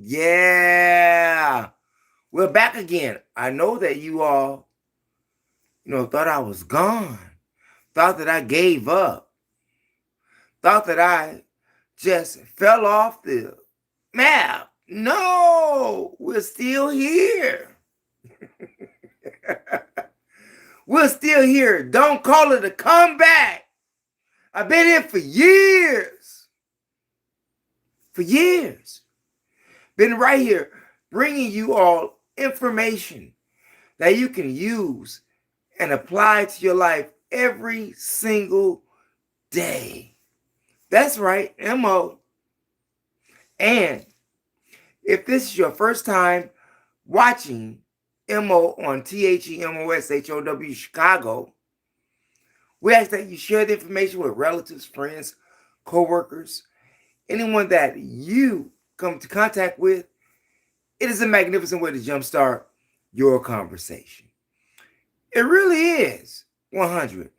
Yeah. We're back again. I know that you all, thought I was gone, thought that I gave up, thought that I just fell off the map. No, we're still here. We're still here. Don't call it a comeback. I've been here for years. For years. Been right here bringing you all information that you can use and apply to your life every single day. That's right, MO. And if this is your first time watching MO on THEMOSHOW Chicago, we ask that you share the information with relatives, friends, co-workers, anyone that you come into contact with. It is a magnificent way to jumpstart your conversation. It really is 100.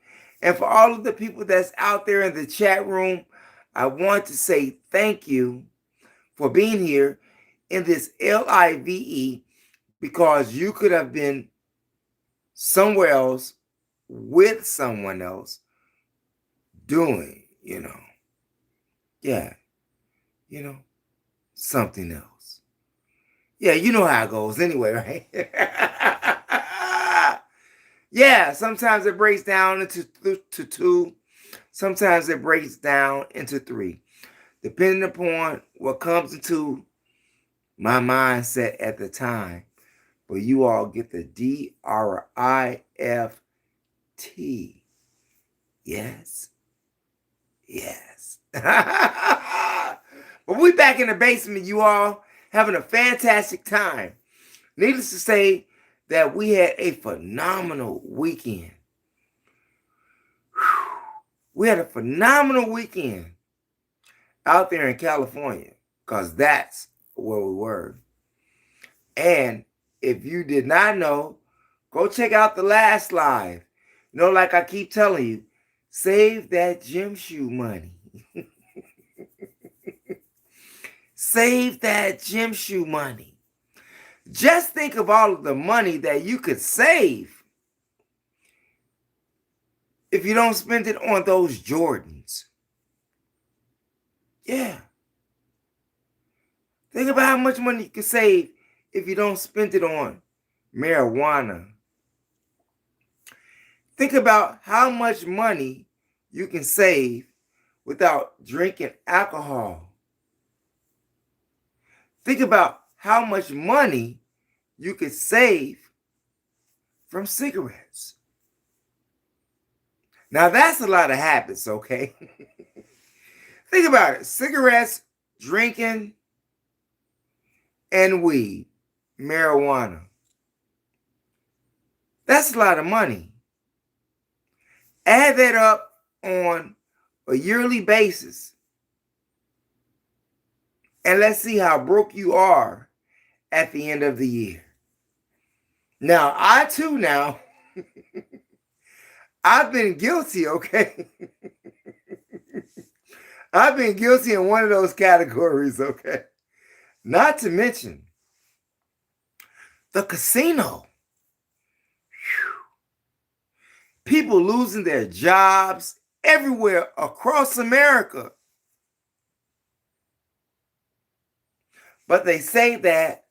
And for all of the people that's out there in the chat room, I want to say thank you for being here in this LIVE, because you could have been somewhere else with someone else doing, something else. Yeah, you know how it goes anyway, right? Yeah, sometimes it breaks down into two. Sometimes it breaks down into three, depending upon what comes into my mindset at the time. But you all get the DRIFT. Yes. Yes. But we back in the basement, you all, having a fantastic time. Needless to say that we had a phenomenal weekend. We had a phenomenal weekend out there in California, because that's where we were. And if you did not know, go check out the last live. Like I keep telling you, save that gym shoe money. Save that gym shoe money. Just think of all of the money that you could save if you don't spend it on those Jordans. Yeah. Think about how much money you can save if you don't spend it on marijuana. Think about how much money you can save without drinking alcohol. Think about how much money you could save from cigarettes. Now, that's a lot of habits, okay? Think about it. Cigarettes, drinking, and weed, marijuana. That's a lot of money. Add that up on a yearly basis, and let's see how broke you are at the end of the year. Now, I've been guilty, okay? I've been guilty in one of those categories, okay? Not to mention the casino. People losing their jobs everywhere across America. But they say that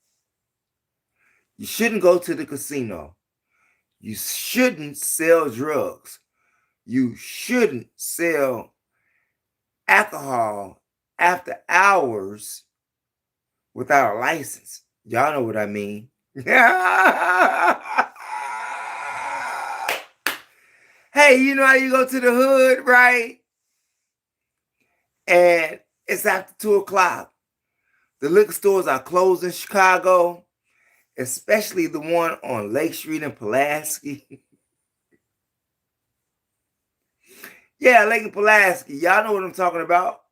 you shouldn't go to the casino. You shouldn't sell drugs. You shouldn't sell alcohol after hours without a license. Y'all know what I mean. Hey, you know how you go to the hood, right? And it's after 2 o'clock. The liquor stores are closed in Chicago, especially the one on Lake Street in Pulaski. Yeah, Lake and Pulaski. Y'all know what I'm talking about.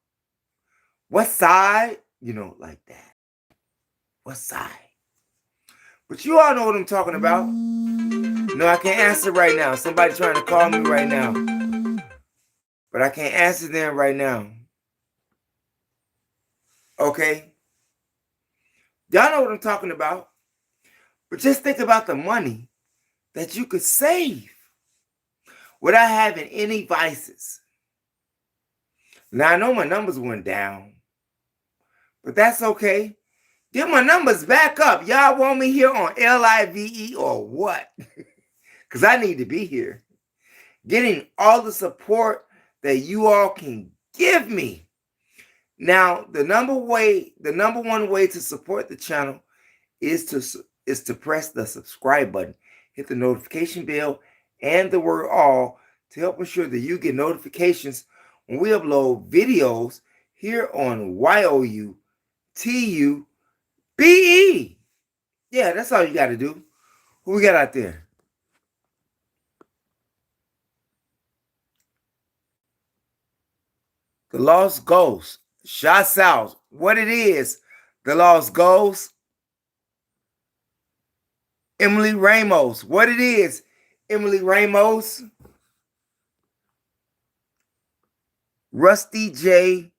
West Side, like that. West Side. But you all know what I'm talking about. No, I can't answer right now. Somebody trying to call me right now. But I can't answer them right now. Okay? Y'all know what I'm talking about. But just think about the money that you could save without having any vices. Now, I know my numbers went down, but that's okay. Get my numbers back up. Y'all want me here on LIVE or what? Because I need to be here. Getting all the support that you all can give me. Now, the number one way to support the channel is to press the subscribe button, hit the notification bell, and the word all to help ensure that you get notifications when we upload videos here on YOUTUBE. Yeah, that's all you got to do. Who we got out there? The Lost Ghost. Shots out. What it is, The Lost Ghost. Emily Ramos. What it is, Emily Ramos. Rusty J.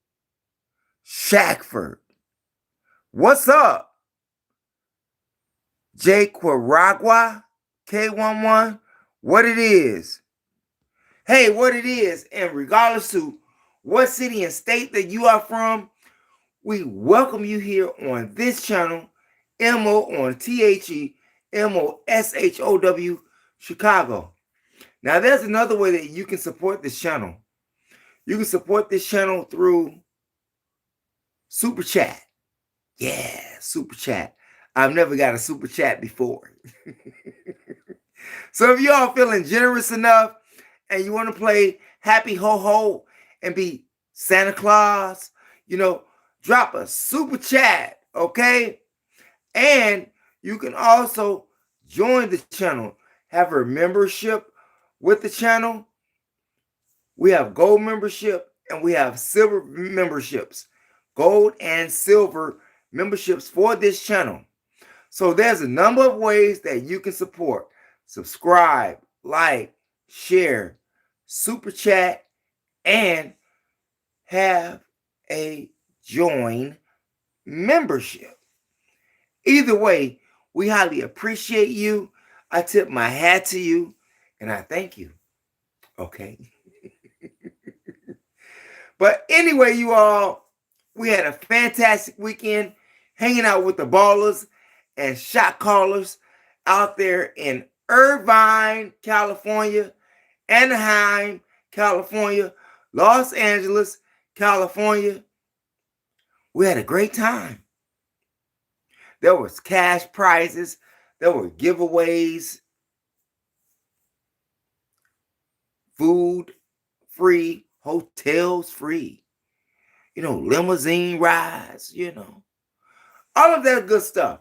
Shackford. What's up? J. Quiragua. K11. What it is. Hey, what it is, and regardless to what city and state that you are from, we welcome you here on this channel, MO on THEMOSHOW Chicago. Now, there's another way that you can support this channel. You can support this channel through Super Chat. Yeah, Super Chat. I've never got a Super Chat before. So if you all feeling generous enough and you want to play Happy Ho Ho and be Santa Claus, drop a Super Chat, okay? And you can also join the channel, have a membership with the channel. We have gold membership and we have silver memberships, gold and silver memberships for this channel. So there's a number of ways that you can support. Subscribe, like, share, super chat, and have a join membership. Either way, we highly appreciate you. I tip my hat to you and I thank you. Okay. But anyway, you all, we had a fantastic weekend hanging out with the ballers and shot callers out there in Irvine, California, Anaheim, California, Los Angeles, California. We had a great time. There was cash prizes. There were giveaways. Food free. Hotels free. Limousine rides, all of that good stuff.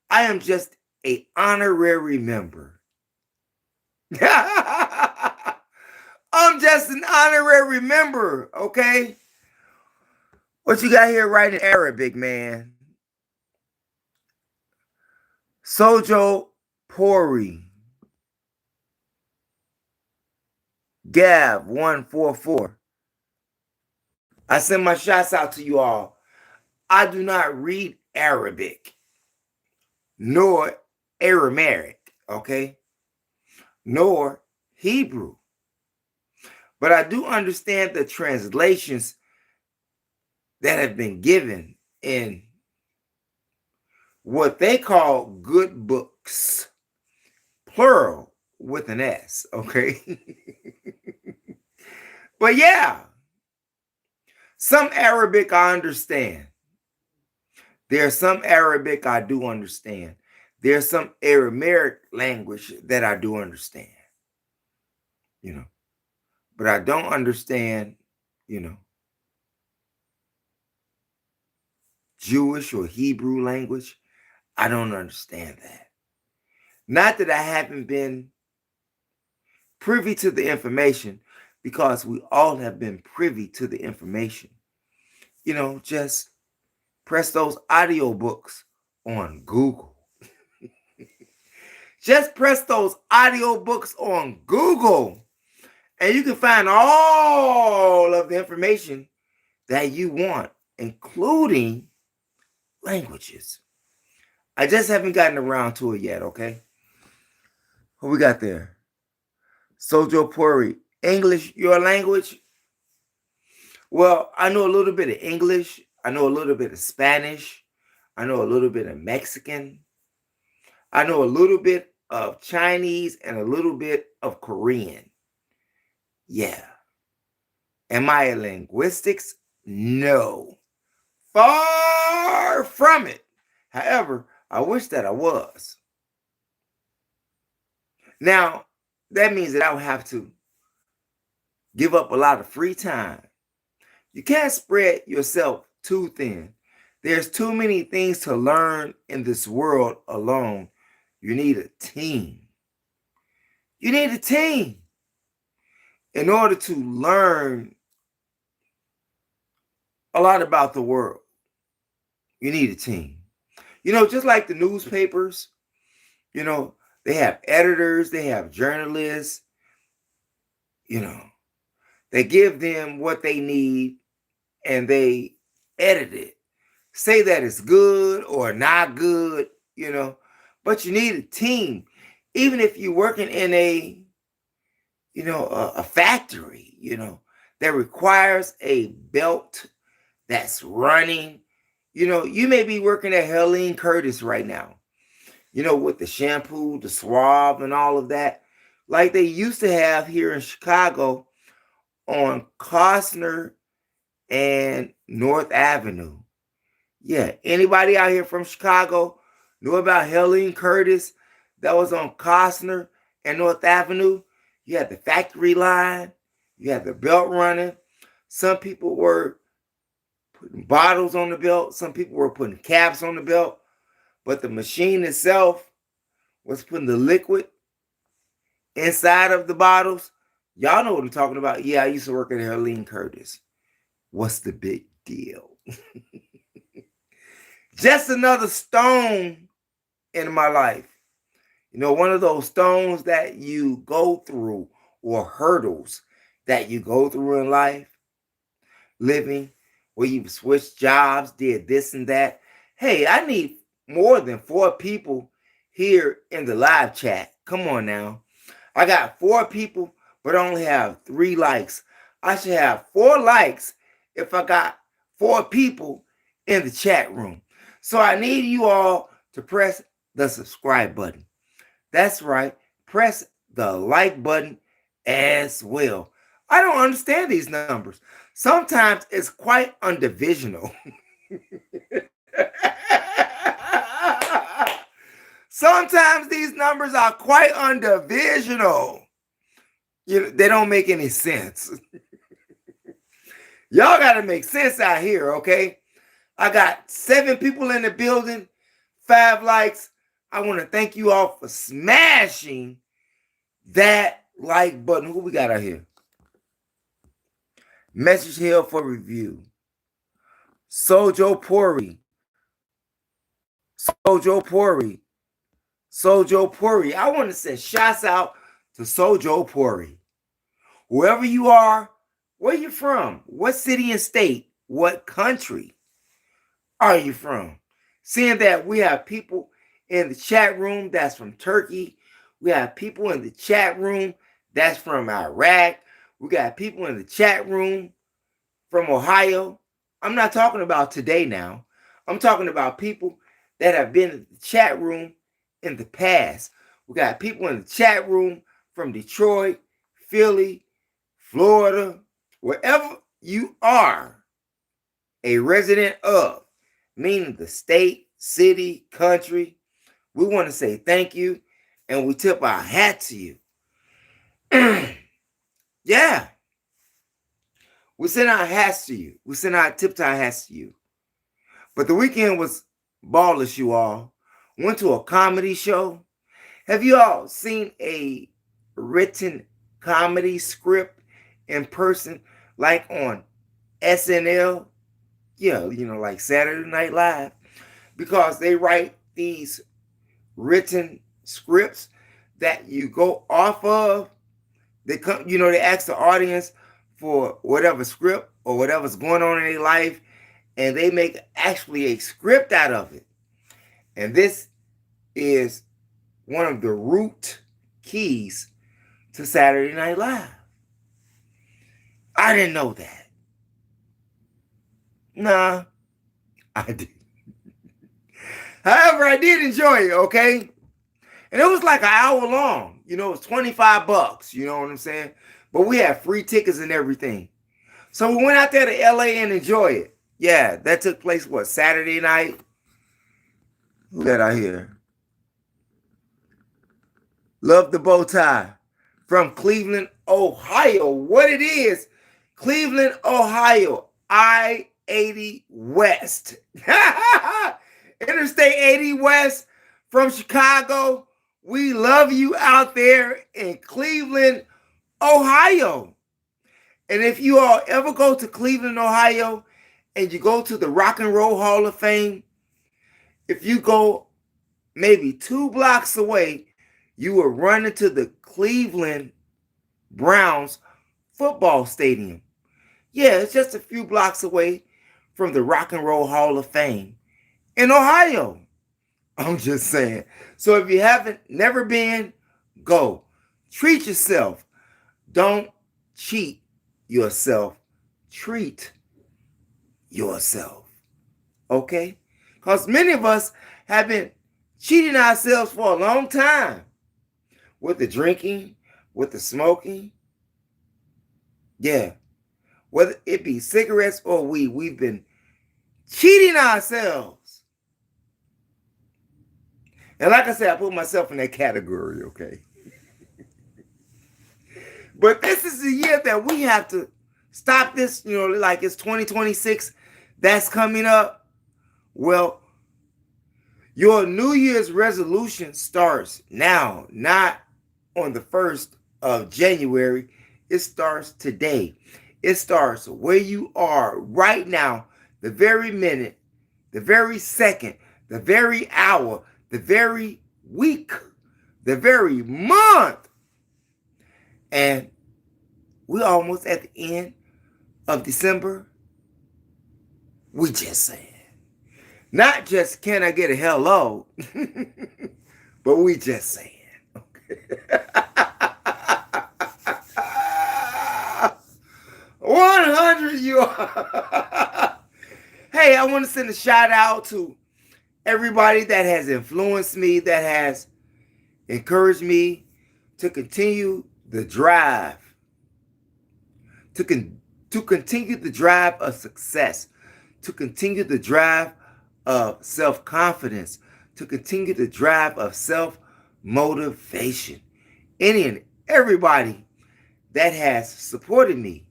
I am just an honorary member. I'm just an honorary member, okay? What you got here right in Arabic, man? Sojo Pori. Gav 144. I send my shots out to you all. I do not read Arabic nor Aramaic, okay? Nor Hebrew. But I do understand the translations that have been given in what they call good books, plural with an S, okay? But yeah, some Arabic I understand. There's some Arabic I do understand. There's some Aramaic language that I do understand, but I don't understand, Jewish or Hebrew language. I don't understand that. Not that I haven't been privy to the information, because we all have been privy to the information. Just press those audiobooks on Google. Just press those audiobooks on Google, and you can find all of the information that you want, including languages. I just haven't gotten around to it yet, okay? What we got there? Sojo Pori. English, your language? Well, I know a little bit of English. I know a little bit of Spanish. I know a little bit of Mexican. I know a little bit of Chinese and a little bit of Korean. Yeah. Am I a linguistics? No. Far from it. However, I wish that I was. Now, that means that I would have to give up a lot of free time. You can't spread yourself too thin. There's too many things to learn in this world alone. You need a team. You need a team in order to learn a lot about the world. You need a team. Just like the newspapers, they have editors, they have journalists, they give them what they need and they edit it. Say that it's good or not good, but you need a team. Even if you're working in a factory, that requires a belt that's running. You may be working at Helene Curtis right now, with the shampoo, the Suave, and all of that, like they used to have here in Chicago on Costner and North Avenue. Yeah, anybody out here from Chicago know about Helene Curtis that was on Costner and North Avenue? You had the factory line, you had the belt running. Some people were putting bottles on the belt, some people were putting caps on the belt, but the machine itself was putting the liquid inside of the bottles. Y'all know what I'm talking about. Yeah, I used to work at Helene Curtis. What's the big deal? Just another stone in my life. One of those stones that you go through or hurdles that you go through in life, living, where you switched jobs, did this and that. Hey, I need more than 4 people here in the live chat. Come on now. I got 4 people, but I only have 3 likes. I should have 4 likes if I got 4 people in the chat room. So I need you all to press the subscribe button. That's right. Press the like button as well. I don't understand these numbers. Sometimes it's quite undivisional. Sometimes these numbers are quite undivisional. They don't make any sense. Y'all got to make sense out here, okay? I got 7 people in the building, 5 likes. I want to thank you all for smashing that like button. Who we got out here? Message here for review. Sojo Pori. Sojo Pori. Sojo Pori. I want to send shouts out to Sojo Pori. Whoever you are, where you from? What city and state? What country are you from? Seeing that we have people in the chat room that's from Turkey. We have people in the chat room that's from Iraq. We got people in the chat room from Ohio. I'm not talking about today now. I'm talking about people that have been in the chat room in the past. We got people in the chat room from Detroit, Philly, Florida, wherever you are a resident of, meaning the state, city, country. We want to say thank you, and we tip our hat to you. Yeah. We send our hats to you. We send our tipped our hats to you. But the weekend was ballless, you all. Went to a comedy show. Have you all seen a written comedy script in person, like on SNL? Yeah, like Saturday Night Live. Because they write these written scripts that you go off of. They come, they ask the audience for whatever script or whatever's going on in their life, and they make actually a script out of it. And this is one of the root keys to Saturday Night Live. I didn't know that. Nah, I didn't. However, I did enjoy it, okay? And it was like an hour long. You know, it was $25. You know what I'm saying? But we had free tickets and everything. So we went out there to LA and enjoyed it. Yeah, that took place, what, Saturday night? Who that I hear? Love the Bow Tie from Cleveland, Ohio. What it is, Cleveland, Ohio, I-80 West. Interstate 80 West from Chicago. We love you out there in Cleveland, Ohio. And if you all ever go to Cleveland, Ohio, and you go to the Rock and Roll Hall of Fame, if you go maybe 2 blocks away, you will run into the Cleveland Browns football stadium. Yeah, it's just a few blocks away from the Rock and Roll Hall of Fame in Ohio. I'm just saying. So if you haven't never been, go. Treat yourself. Don't cheat yourself. Treat yourself. Okay? Because many of us have been cheating ourselves for a long time. With the drinking, with the smoking. Yeah. Whether it be cigarettes or weed, we've been cheating ourselves. And like I said, I put myself in that category, okay? But this is the year that we have to stop this, you know, like it's 2026 that's coming up. Well, your New Year's resolution starts now, not on the 1st of January. It starts today. It starts where you are right now, the very minute, the very second, the very hour, the very week, the very month. And we're almost at the end of December. We just saying. Not just can I get a hello, but we just saying. Okay. 100 you are. Hey, I want to send a shout out to everybody that has influenced me, that has encouraged me to continue the drive, to continue the drive of success, to continue the drive of self-confidence, to continue the drive of self-motivation. Any and everybody that has supported me,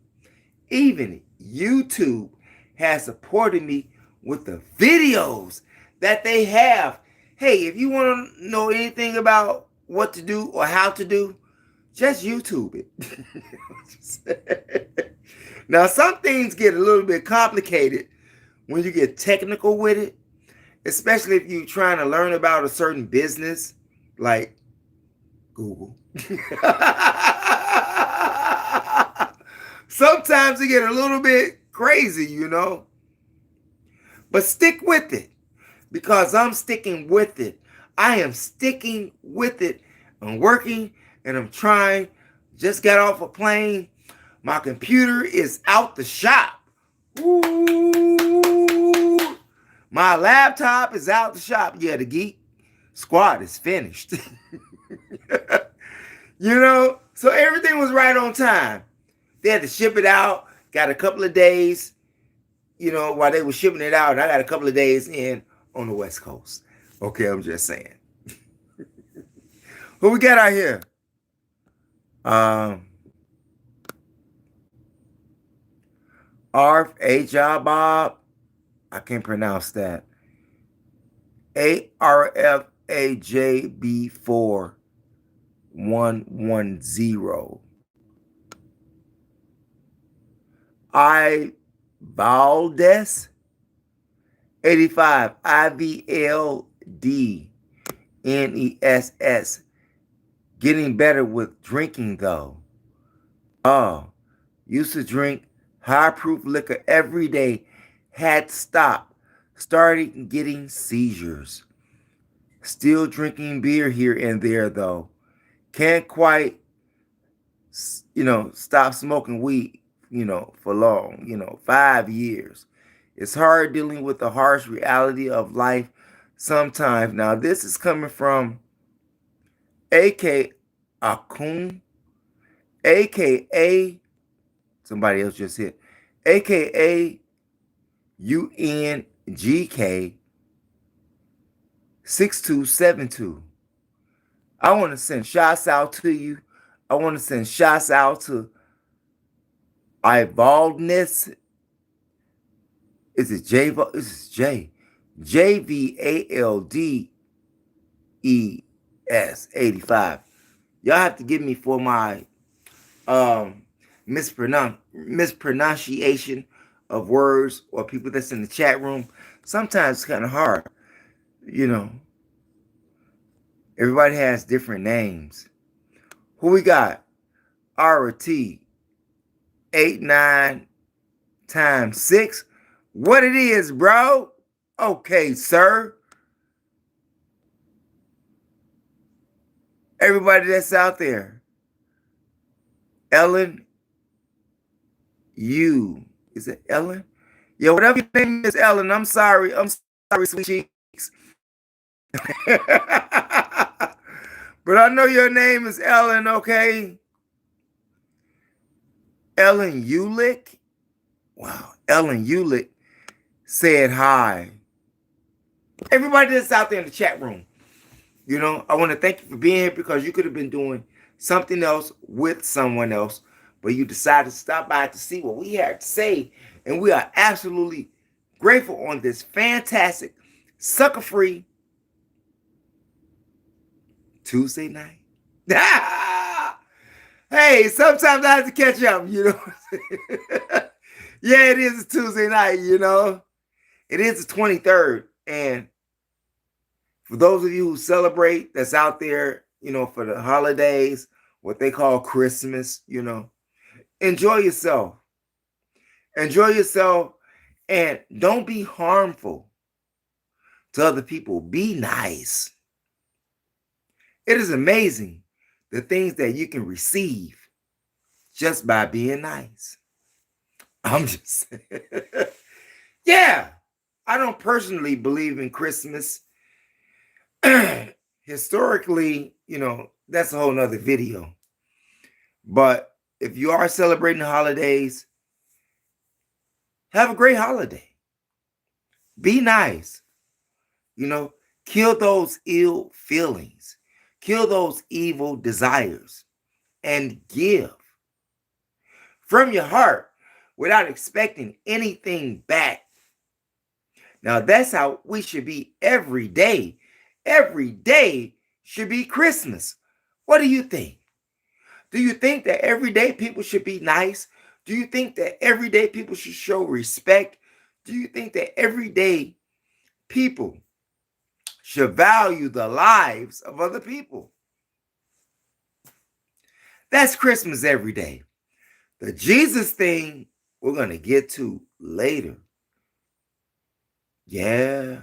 even YouTube has supported me with the videos that they have. Hey, if you want to know anything about what to do or how to do, just YouTube it. Now, some things get a little bit complicated when you get technical with it, especially if you're trying to learn about a certain business, like Google. Sometimes it get a little bit crazy, you know. But stick with it, because I'm sticking with it. I am sticking with it. I'm working and I'm trying. Just got off a plane. My computer is out the shop. Ooh. My laptop is out the shop. Yeah, the Geek Squad is finished. You know, so everything was right on time. They had to ship it out. Got a couple of days, you know, while they were shipping it out. And I got a couple of days in on the West Coast. Okay, I'm just saying. Who we got out here? Arf Ajabab. I can't pronounce that. ARFAJB4110. I Valdez 85 IVLDNESS. Getting better with drinking though. Oh, used to drink high proof liquor every day. Had to stop. Started getting seizures. Still drinking beer here and there, though. Can't quite, stop smoking weed, for long, 5 years. It's hard dealing with the harsh reality of life sometimes. Now, this is coming from AK Akun, AKA, somebody else just hit, AKA UNGK 6272. I want to send shots out to you. I want to send shots out to Baldness. Is it J? This is J. JVALDES 85. Y'all have to give me for my mispronunciation of words or people that's in the chat room. Sometimes it's kind of hard. Everybody has different names. Who we got? RT 89 times 6. What it is, bro? Okay, sir. Everybody that's out there. Ellen, is it Ellen? Yeah, whatever your name is, Ellen. I'm sorry, sweet cheeks. But I know your name is Ellen, okay? Ellen Ulick. Wow, Ellen Ulick said hi. Everybody that's out there in the chat room, I want to thank you for being here, because you could have been doing something else with someone else, but you decided to stop by to see what we had to say. And we are absolutely grateful on this fantastic, sucker-free Tuesday night. Hey, sometimes I have to catch up, Yeah, it is a Tuesday night, It is the 23rd. And for those of you who celebrate, that's out there, for the holidays, what they call Christmas, enjoy yourself. Enjoy yourself, and don't be harmful to other people. Be nice. It is amazing the things that you can receive just by being nice. I'm just saying. Yeah, I don't personally believe in Christmas. Historically, that's a whole nother video. But if you are celebrating the holidays, have a great holiday. Be nice. Kill those ill feelings. Kill those evil desires. And give from your heart without expecting anything back. Now, that's how we should be every day. Every day should be Christmas. What do you think? Do you think that every day people should be nice? Do you think that every day people should show respect? Do you think that every day people should value the lives of other people? That's Christmas every day. The Jesus thing, we're going to get to later. Yeah.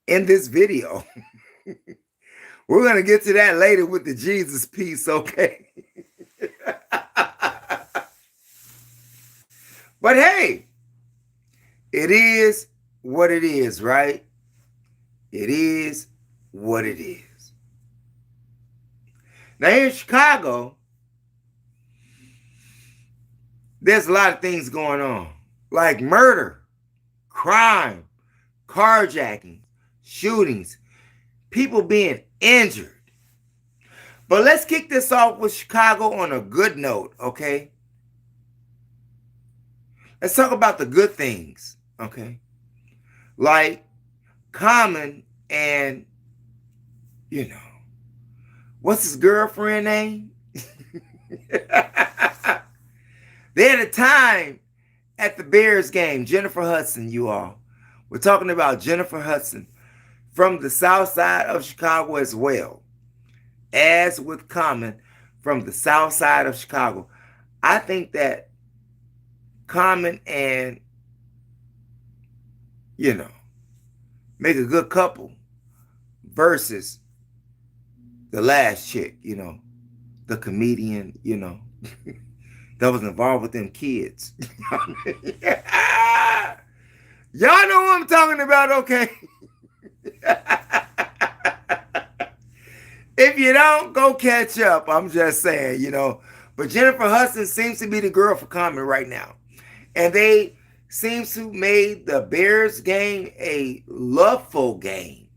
In this video. We're going to get to that later with the Jesus piece, okay? But hey, it is what it is, right? It is what it is. Now here in Chicago, there's a lot of things going on, like murder, crime, carjacking, shootings, people being injured. But let's kick this off with Chicago on a good note, okay? Let's talk about the good things, okay? Like Common and, what's his girlfriend name? They had a time at the Bears game, Jennifer Hudson, you all. We're talking about Jennifer Hudson from the south side of Chicago as well, as with Common from the south side of Chicago. I think that Common and, make a good couple. versus the last chick, the comedian, that was involved with them kids. Y'all know what I'm talking about, okay? If you don't, go catch up. I'm just saying, But Jennifer Hudson seems to be the girl for comment right now. And they seem to made the Bears game a loveful game.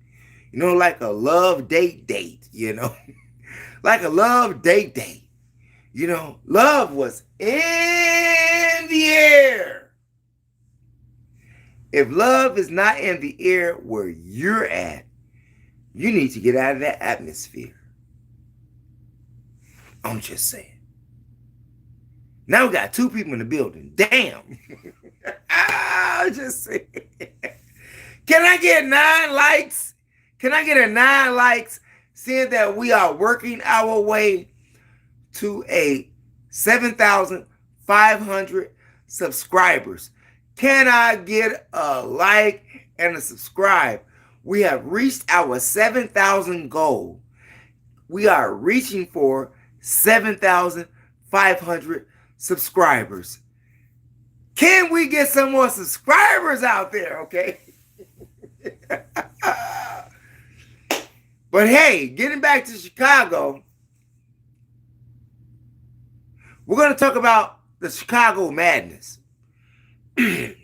Like a love date, like a love date. Love was in the air. If love is not in the air where you're at, you need to get out of that atmosphere. I'm just saying. Now we got 2 people in the building. Damn. I'm just saying. Can I get 9 likes? Can I get a 9 likes seeing that we are working our way to a 7,500 subscribers? Can I get a like and a subscribe? We have reached our 7,000 goal. We are reaching for 7,500 subscribers. Can we get some more subscribers out there, okay? But hey, getting back to Chicago, we're going to talk about the Chicago madness.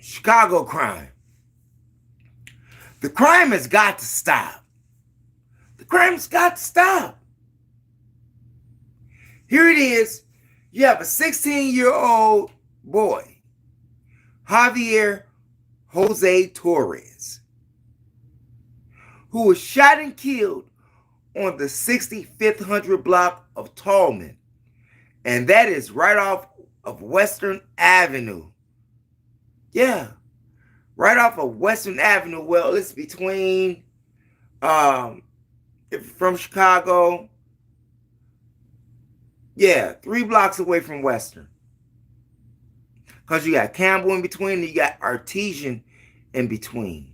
Chicago crime. The crime has got to stop. The crime's got to stop. Here it is. You have a 16-year-old boy, Javier Jose Torres, who was shot and killed on the 6500 block of Tallman. And that is right off of Western Avenue. Yeah, right off of Western Avenue. Well, it's between, from Chicago, 3 blocks away from Western. Because you got Campbell in between, and you got Artesian in between,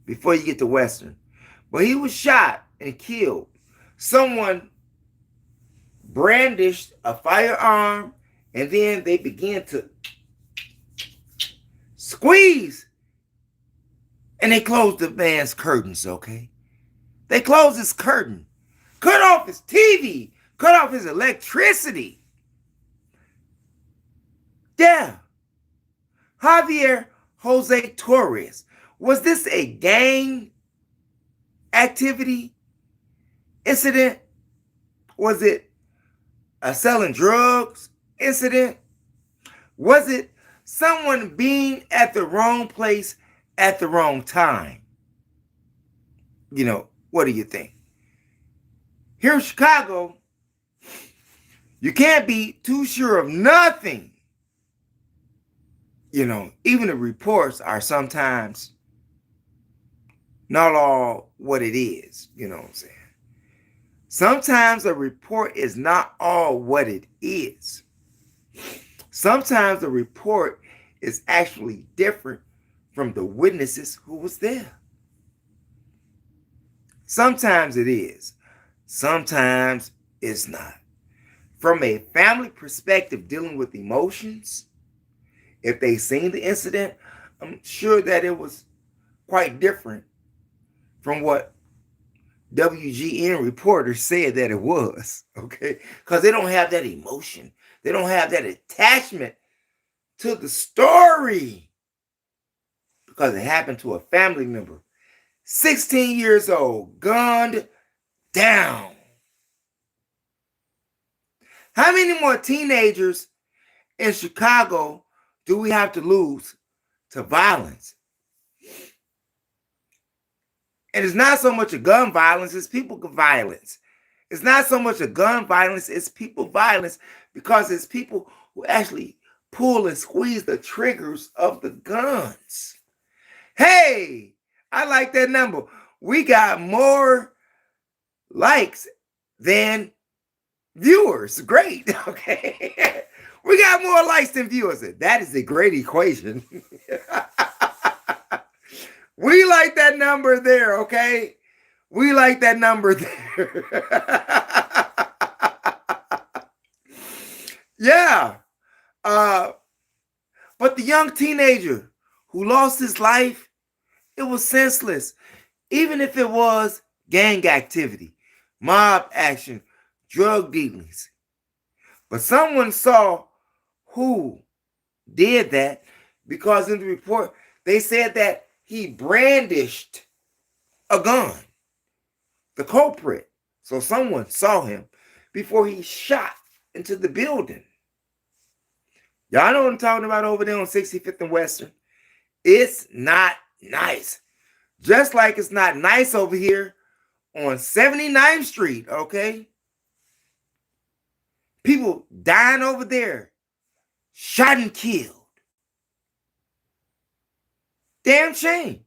before you get to Western. But he was shot and killed. Someone brandished a firearm, and then they began to squeeze, and they closed the man's curtains, okay? They closed his curtain, cut off his TV, cut off his electricity. Yeah. Javier Jose Torres. Was this a gang activity incident? Was it a selling drugs incident? Was it someone being at the wrong place at the wrong time? What do you think? Here in Chicago, you can't be too sure of nothing. Even the reports are sometimes not all what it is. You know what I'm saying? Sometimes a report is not all what it is. Sometimes the report is actually different from the witnesses who was there. Sometimes it is. Sometimes it's not. From a family perspective, dealing with emotions, if they seen the incident, I'm sure that it was quite different from what WGN reporters said that it was, okay? Because they don't have that emotion. They don't have that attachment to the story. Because it happened to a family member. 16 years old, gunned down. How many more teenagers in Chicago do we have to lose to violence? And it's not so much a gun violence, it's people violence. It's not so much a gun violence, it's people violence, because it's people who actually pull and squeeze the triggers of the guns. Hey, I like that number. We got more likes than viewers. Great. Okay. We got more likes than viewers. That is a great equation. We like that number there, okay? We like that number there. Yeah. But the young teenager who lost his life, it was senseless. Even if it was gang activity, mob action, drug dealings. But someone saw who did that because in the report, they said that he brandished a gun, the culprit. So someone saw him before he shot into the building. Y'all know what I'm talking about over there on 65th and Western? It's not nice. Just like it's not nice over here on 79th Street, okay? People dying over there, shot and killed. Damn shame.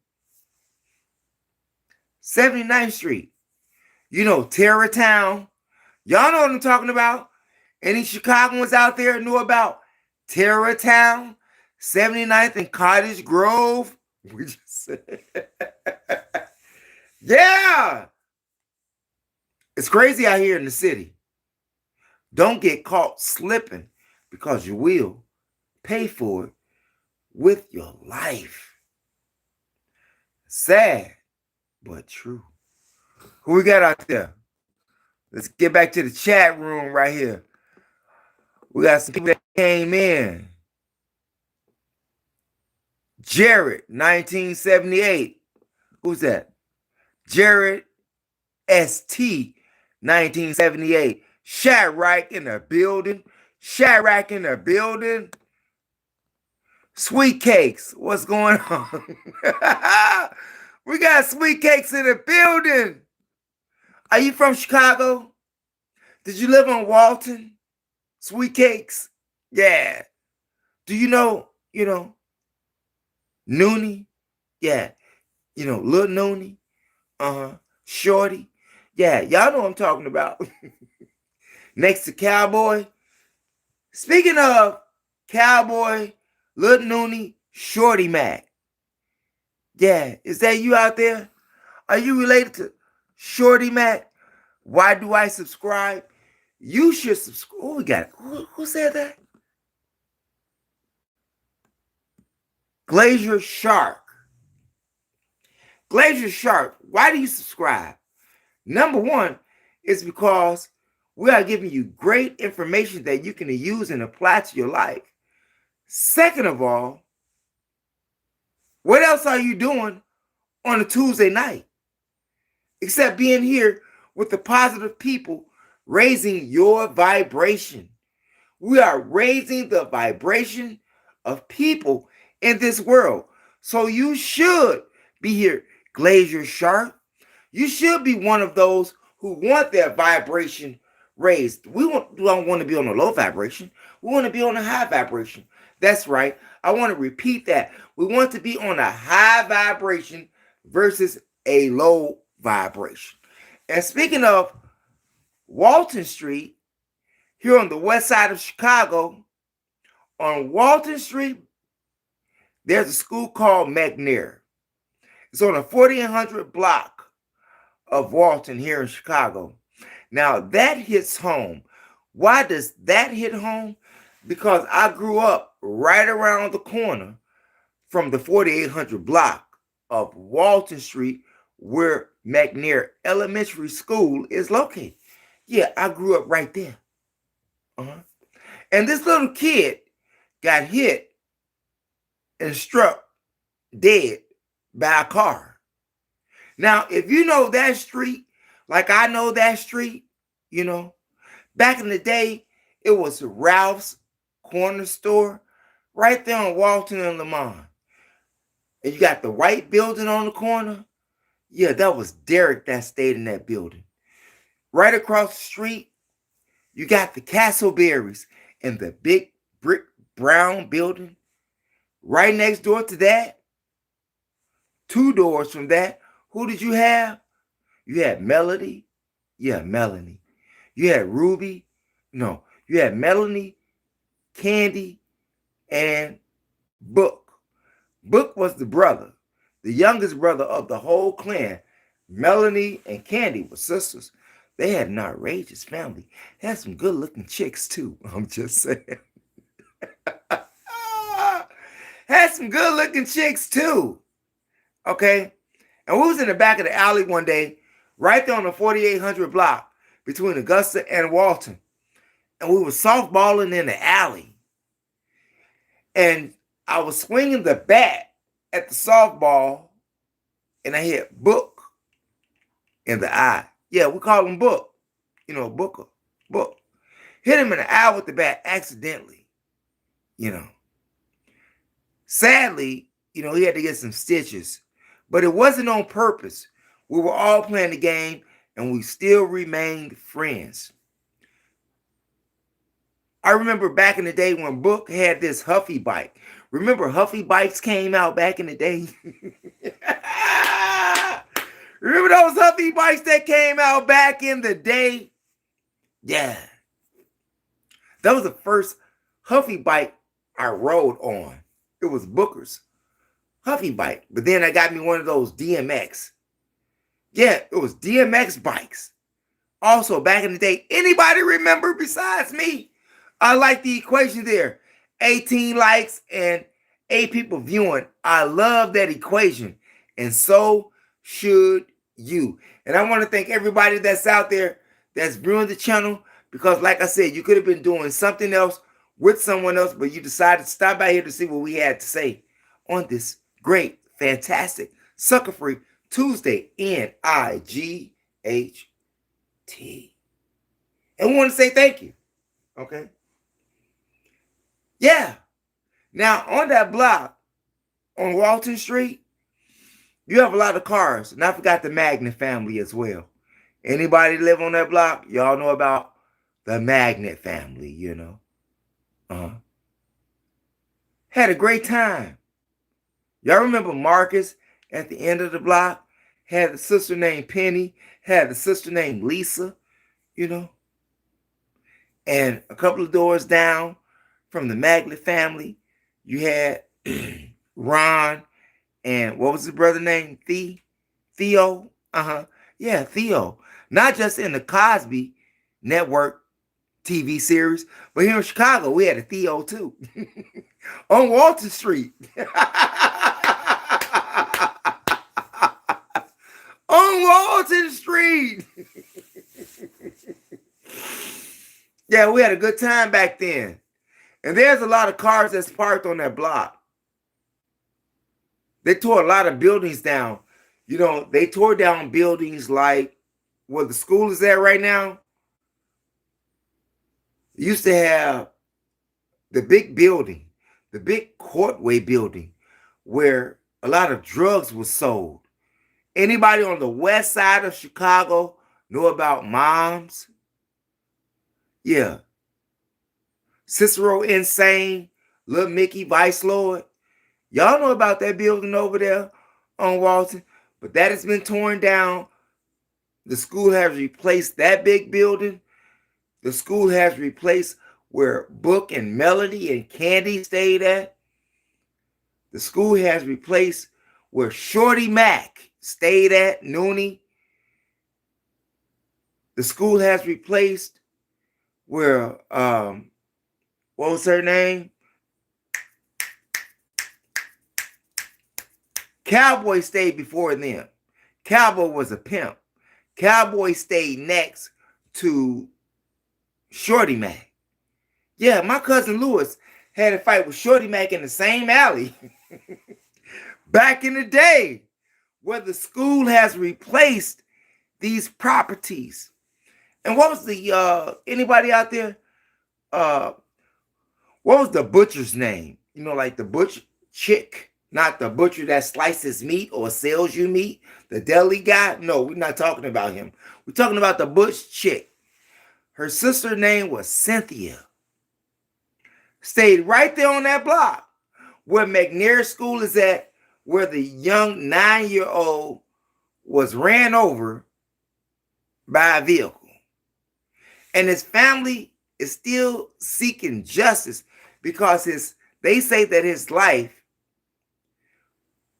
79th Street. You know, Terror Town. Y'all know what I'm talking about. Any Chicagoans out there knew about Terror Town, 79th and Cottage Grove? We just said. Yeah. It's crazy out here in the city. Don't get caught slipping because you will pay for it with your life. Sad, but true. Who we got out there? Let's get back to the chat room right here. We got some people that came in. Jared, 1978. Who's that? Jared ST, 1978. Shadrack in the building. Shadrack in the building. Sweet Cakes, what's going on? We got Sweet Cakes in the building. Are you from Chicago? Did you live on Walton? Sweet Cakes? Yeah. Do you know, Noonie? Yeah. Lil Noonie? Shorty? Yeah, y'all know what I'm talking about. Next to Cowboy. Speaking of Cowboy, Lil Noonie, Shorty Mac. Yeah, is that you out there? Are you related to Shorty Mac? Why do I subscribe? You should subscribe. Oh, we got it. Who said that? Glacier Shark. Glacier Shark, why do you subscribe? Number one is because we are giving you great information that you can use and apply to your life. Second of all, what else are you doing on a Tuesday night? Except being here with the positive people raising your vibration. We are raising the vibration of people in this world. So you should be here, Glacier Shark. You should be one of those who want their vibration raised. We don't want to be on a low vibration. We want to be on a high vibration. That's right. I want to repeat that. We want to be on a high vibration versus a low vibration. And speaking of Walton Street, here on the west side of Chicago, on Walton Street, there's a school called McNair. It's on a 1400 block of Walton here in Chicago. Now that hits home. Why does that hit home? Because I grew up right around the corner from the 4800 block of Walton Street where McNair Elementary School is located. Yeah, I grew up right there. And this little kid got hit and struck dead by a car. Now, if you know that street, like I know that street, back in the day, it was Ralph's Corner Store right there on Walton and Lamont. And you got the white building on the corner. Yeah, that was Derek that stayed in that building. Right across the street, you got the Castleberries and the big brick brown building. Right next door to that, 2 doors from that, who did you have? You had Melody. Yeah, Melanie. You had Ruby. No, you had Melanie, Candy, and Book. Book was the brother, the youngest brother of the whole clan. Melanie and Candy were sisters. They had an outrageous family. They had some good-looking chicks, too. I'm just saying. Had some good-looking chicks, too. Okay? And we was in the back of the alley one day, right there on the 4800 block between Augusta and Walton. And we were softballing in the alley. And I was swinging the bat at the softball, and I hit Book in the eye. Yeah, we call him Book. You know, Booker. Book. Hit him in the eye with the bat accidentally. You know. Sadly, you know, he had to get some stitches. But it wasn't on purpose. We were all playing the game, and we still remained friends. I remember back in the day when Book had this Huffy bike. Remember Huffy bikes came out back in the day? Remember those Huffy bikes that came out back in the day? Yeah. That was the first Huffy bike I rode on. It was Booker's Huffy bike. But then I got me one of those DMX. Yeah, it was DMX bikes. Also, back in the day, anybody remember besides me? I like the equation there. 18 likes and 8 people viewing. I love that equation. And so should you. And I want to thank everybody that's out there that's viewing the channel. Because like I said, you could have been doing something else with someone else, but you decided to stop by here to see what we had to say on this great, fantastic, sucker-free Tuesday, NIGHT. And we want to say thank you. Okay? Yeah. Now, on that block, on Walton Street, you have a lot of cars. And I forgot the Magnet family as well. Anybody live on that block, y'all know about the Magnet family, you know. Had a great time. Y'all remember Marcus at the end of the block? Had a sister named Penny. Had a sister named Lisa, you know. And a couple of doors down from the Magnet family, you had Ron and what was his brother name? Theo? Yeah, Theo. Not just in the Cosby Network TV series, but here in Chicago, we had a Theo too. On Walton Street. On Walton Street. Yeah, we had a good time back then. And there's a lot of cars that's parked on that block. They tore a lot of buildings down. You know, they tore down buildings like where the school is at right now. It used to have the big building, the big Courtway building, where a lot of drugs was sold. Anybody on the west side of Chicago know about Moms? Yeah. Cicero Insane, Little Mickey Vice Lord. Y'all know about that building over there on Walton, but that has been torn down. The school has replaced that big building. The school has replaced where Book and Melody and Candy stayed at. The school has replaced where Shorty Mac stayed at, Noonie. The school has replaced where, what was her name? Cowboy stayed before them. Cowboy was a pimp. Cowboy stayed next to Shorty Mac. Yeah, my cousin Lewis had a fight with Shorty Mac in the same alley. Back in the day, where the school has replaced these properties. And what was the, anybody out there? What was the butcher's name? You know, like the butcher chick, not the butcher that slices meat or sells you meat. The deli guy. No, we're not talking about him. We're talking about the butch chick. Her sister name was Cynthia. Stayed right there on that block where McNair School is at, where the young 9-year-old was ran over by a vehicle. And his family is still seeking justice because they say that his life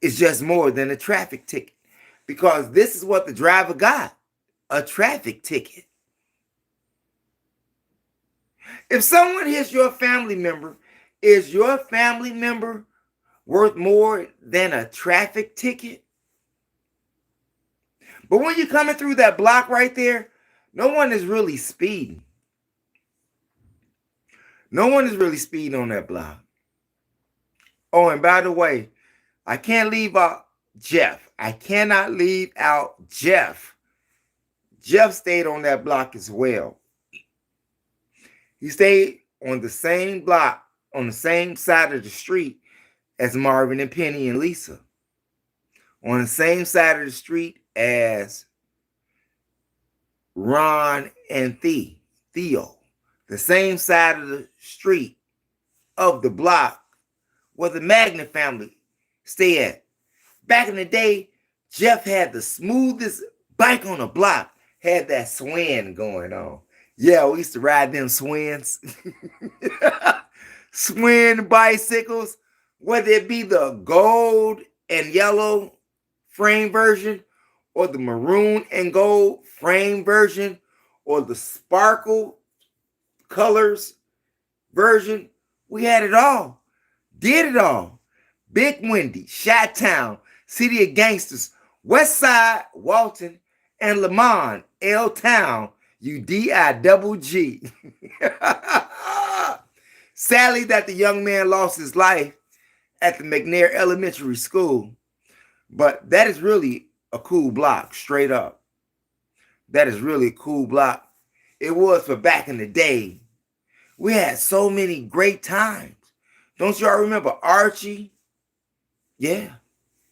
is just more than a traffic ticket. because this is what the driver got, a traffic ticket. If someone hits your family member, is your family member worth more than a traffic ticket? But when you're coming through that block right there, no one is really speeding. No one is really speeding on that block. Oh, and by the way, I can't leave out Jeff. I cannot leave out Jeff. Jeff stayed on that block as well. He stayed on the same block, on the same side of the street as Marvin and Penny and Lisa. On the same side of the street as Ron and Theo. The same side of the street of the block where the Magnet family stay at. Back in the day, Jeff had the smoothest bike on the block. Had that swing going on. Yeah, we used to ride them swings. Swing bicycles, whether it be the gold and yellow frame version or the maroon and gold frame version or the sparkle colors version. We had it all. Did it all. Big Windy, Chi-Town, City of Gangsters, West Side, Walton, and Lamont, L-Town, UDIGG. Sadly that the young man lost his life at the McNair Elementary School, but that is really a cool block, straight up. That is really a cool block. It was for back in the day. We had so many great times. Don't y'all remember Archie? Yeah,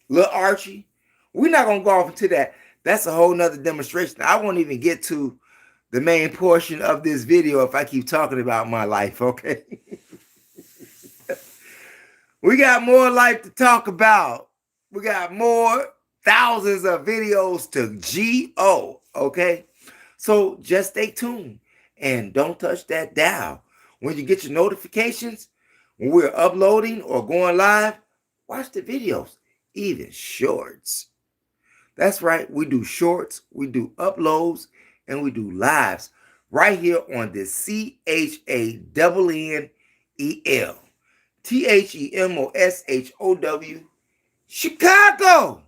little Archie. We're not going to go off into that. That's a whole nother demonstration. I won't even get to the main portion of this video if I keep talking about my life, okay? We got more life to talk about. We got more thousands of videos to go, okay? So just stay tuned and don't touch that dial. When you get your notifications, when we're uploading or going live, watch the videos, even shorts. That's right, we do shorts, we do uploads, and we do lives right here on the CHANNEL, THEMOSHOW, Chicago,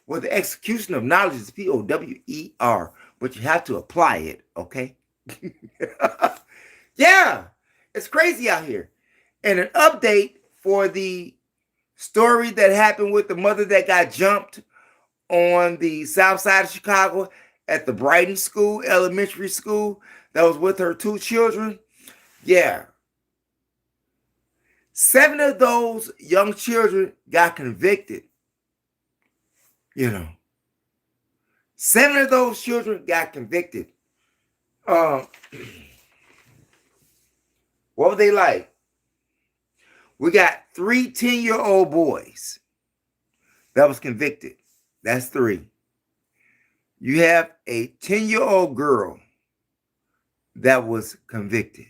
where the execution of knowledge is POWER, but you have to apply it, okay? Yeah, it's crazy out here. And an update for the story that happened with the mother that got jumped on the south side of Chicago at the Brighton School, elementary school, that was with her 2 children. Yeah. 7 of those young children got convicted. 7 of those children got convicted. What were they like? We got 3 10-year-old boys that was convicted. That's 3. You have a 10-year-old girl that was convicted.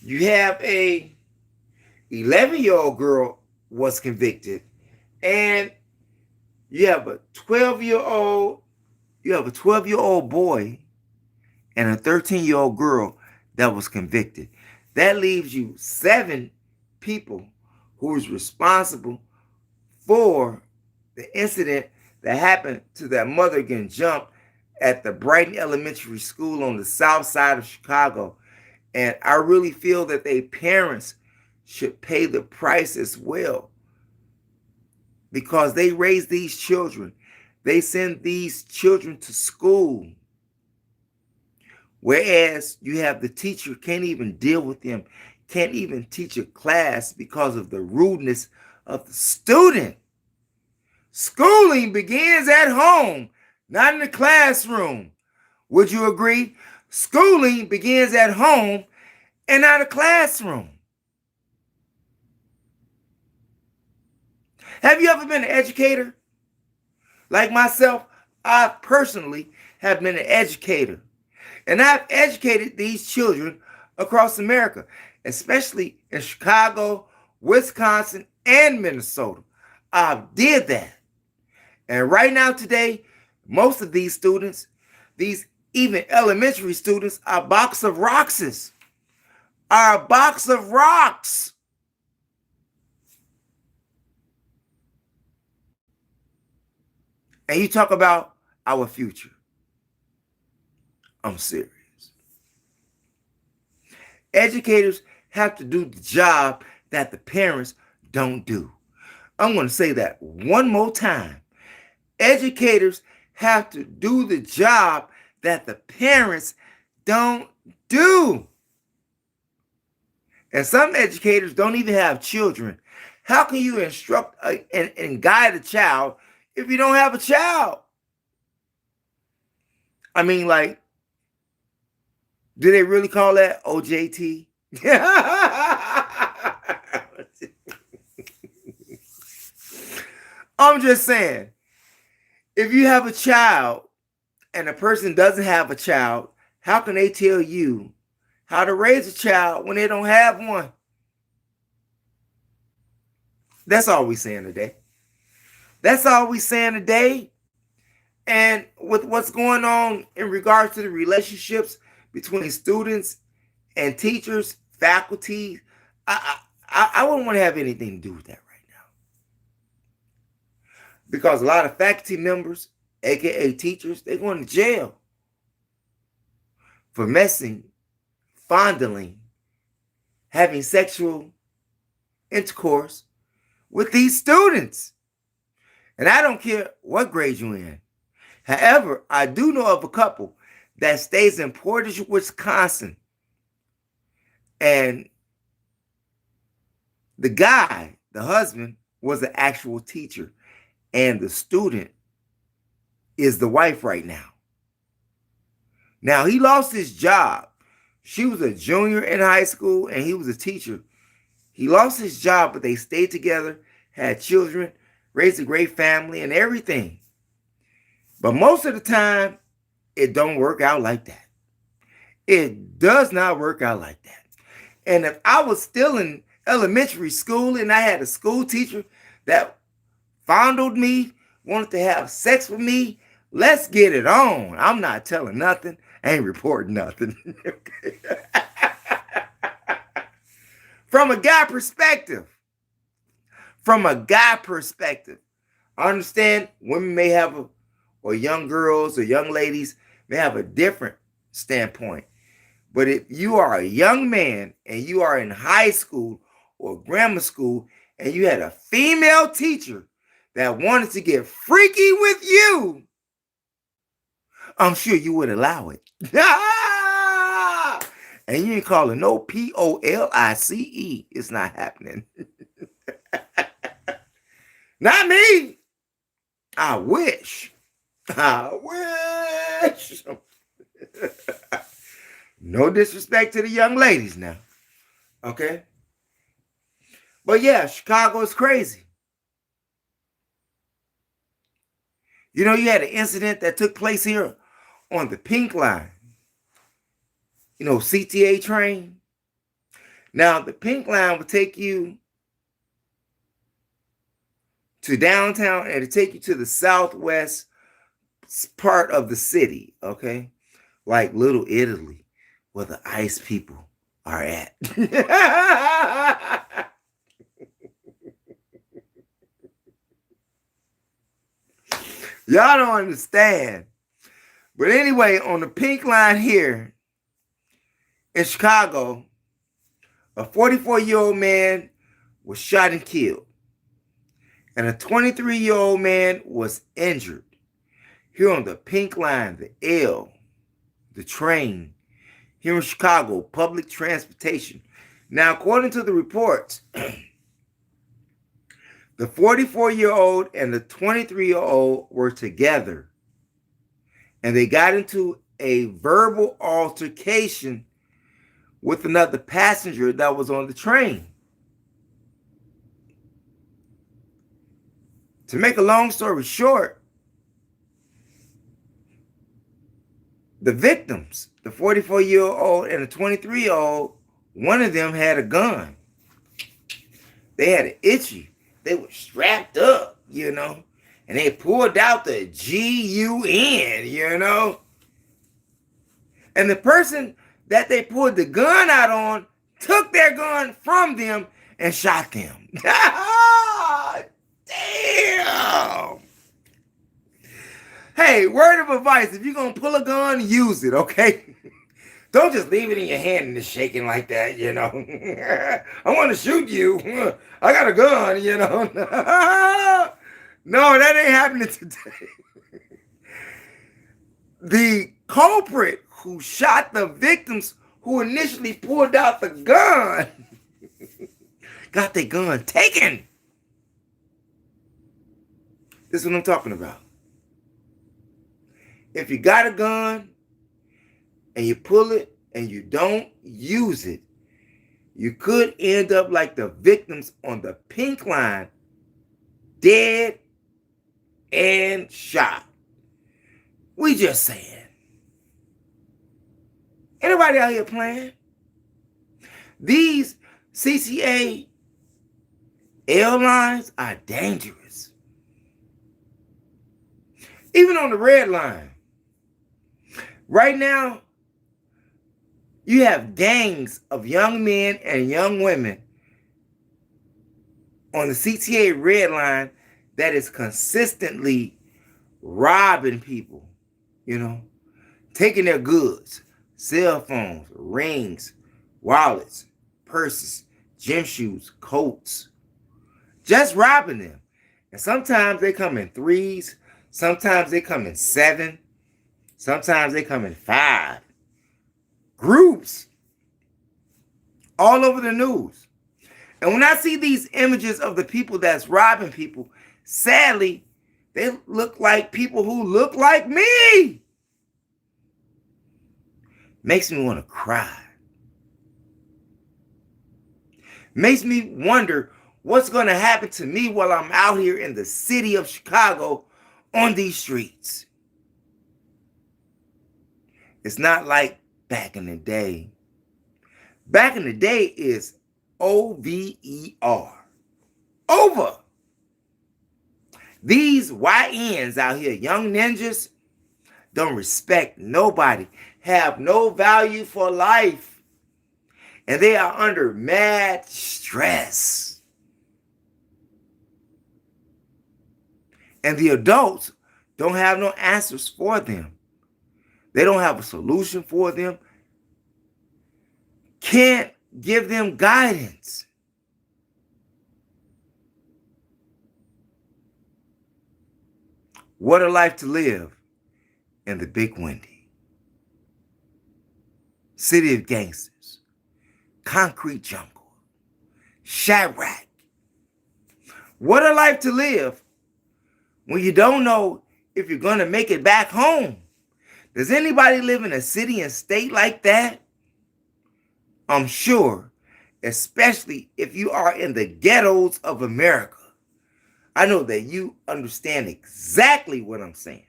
You have a 11-year-old girl was convicted. And you have a 12-year-old boy and a 13-year-old girl that was convicted. That leaves you 7 people who is responsible for the incident that happened to that mother getting jumped at the Brighton Elementary School on the south side of Chicago. And I really feel that their parents should pay the price as well, because they raise these children. They send these children to school, whereas you have the teacher can't even deal with them, can't even teach a class because of the rudeness of the student. Schooling begins at home, not in the classroom. Would you agree? Schooling begins at home and not a classroom. Have you ever been an educator? Like myself, I personally have been an educator. And I've educated these children across America, especially in Chicago, Wisconsin, and Minnesota. I did that. And right now today, most of these students, these even elementary students, are a box of rocks. Are a box of rocks. And you talk about our future. I'm serious. Educators have to do the job that the parents don't do. I'm going to say that one more time. Educators have to do the job that the parents don't do. And some educators don't even have children. How can you instruct and guide a child if you don't have a child? I mean, like, do they really call that OJT? I'm just saying, if you have a child and a person doesn't have a child, how can they tell you how to raise a child when they don't have one? That's all we're saying today. That's all we're saying today. And with what's going on in regards to the relationships between students and teachers, faculty, I wouldn't want to have anything to do with that right now. Because a lot of faculty members, aka teachers, they're going to jail for messing, fondling, having sexual intercourse with these students. And I don't care what grade you're in. However, I do know of a couple that stays in Portage, Wisconsin. And the guy, the husband, was an actual teacher. And the student is the wife right now. Now, he lost his job. She was a junior in high school and he was a teacher. He lost his job, but they stayed together, had children, raised a great family and everything. But most of the time, it don't work out like that. It does not work out like that. And if I was still in elementary school and I had a school teacher that fondled me, wanted to have sex with me, let's get it on. I'm not telling nothing. I ain't reporting nothing. From a guy perspective, I understand women may have or young girls or young ladies may have a different standpoint. But if you are a young man and you are in high school or grammar school and you had a female teacher that wanted to get freaky with you, I'm sure you would allow it. And you ain't calling no POLICE. It's not happening. Not me. I wish. No disrespect to the young ladies now. Okay? But yeah, Chicago is crazy. You know, you had an incident that took place here on the Pink Line. You know, CTA train. Now, the Pink Line will take you to downtown and to take you to the southwest part of the city, okay? Like Little Italy, where the ice people are at. Y'all don't understand. But anyway, on the Pink Line here in Chicago, a 44-year-old man was shot and killed. And a 23-year-old man was injured. Here on the Pink Line, the L, the train, here in Chicago, public transportation. Now, according to the reports, the 44-year-old and the 23-year-old were together. And they got into a verbal altercation with another passenger that was on the train. To make a long story short, the victims, the 44-year-old and the 23-year-old, one of them had a gun. They had an itchy. They were strapped up, you know. and they pulled out the gun, and the person that they pulled the gun out on took their gun from them and shot them. Damn. Hey, word of advice, if you're going to pull a gun, use it, okay? Don't just leave it in your hand and it's shaking like that, I want to shoot you. I got a gun, No, that ain't happening today. The culprit who shot the victims who initially pulled out the gun got their gun taken. This is what I'm talking about. If you got a gun and you pull it and you don't use it, you could end up like the victims on the pink line, dead and shot. We just saying. Anybody out here playing? These CCA airlines are dangerous. Even on the red line. Right now, you have gangs of young men and young women on the CTA red line that is consistently robbing people, taking their goods, cell phones, rings, wallets, purses, gym shoes, coats, just robbing them. And sometimes they come in 3s, sometimes they come in 7, sometimes they come in 5. Groups all over the news. And when I see these images of the people that's robbing people, sadly, they look like people who look like me. Makes me want to cry. Makes me wonder what's going to happen to me while I'm out here in the city of Chicago on these streets. It's not like back in the day. Back in the day is OVER. Over. These YNs out here, young ninjas, don't respect nobody, have no value for life, and they are under mad stress. And the adults don't have no answers for them. They don't have a solution for them. Can't give them guidance. What a life to live in the Big Windy. City of gangsters. Concrete jungle. Chirac. What a life to live when you don't know if you're going to make it back home. Does anybody live in a city and state like that? I'm sure, especially if you are in the ghettos of America. I know that you understand exactly what I'm saying.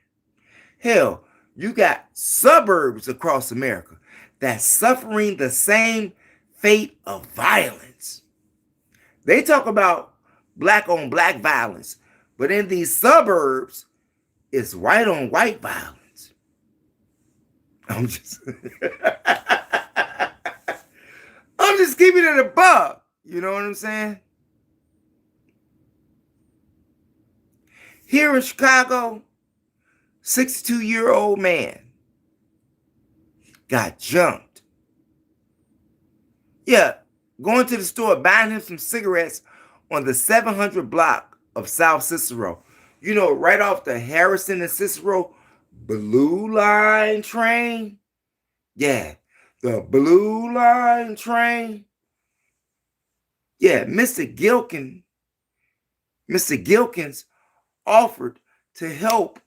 Hell, you got suburbs across America that's suffering the same fate of violence. They talk about black on black violence, but in these suburbs, it's white on white violence. I'm just keeping it above. You know what I'm saying? Here in Chicago, 62-year-old man got jumped. Yeah, going to the store, buying him some cigarettes on the 700 block of South Cicero. Right off the Harrison and Cicero Blue Line train. Yeah, the Blue Line train. Yeah, Mr. Gilkins offered to help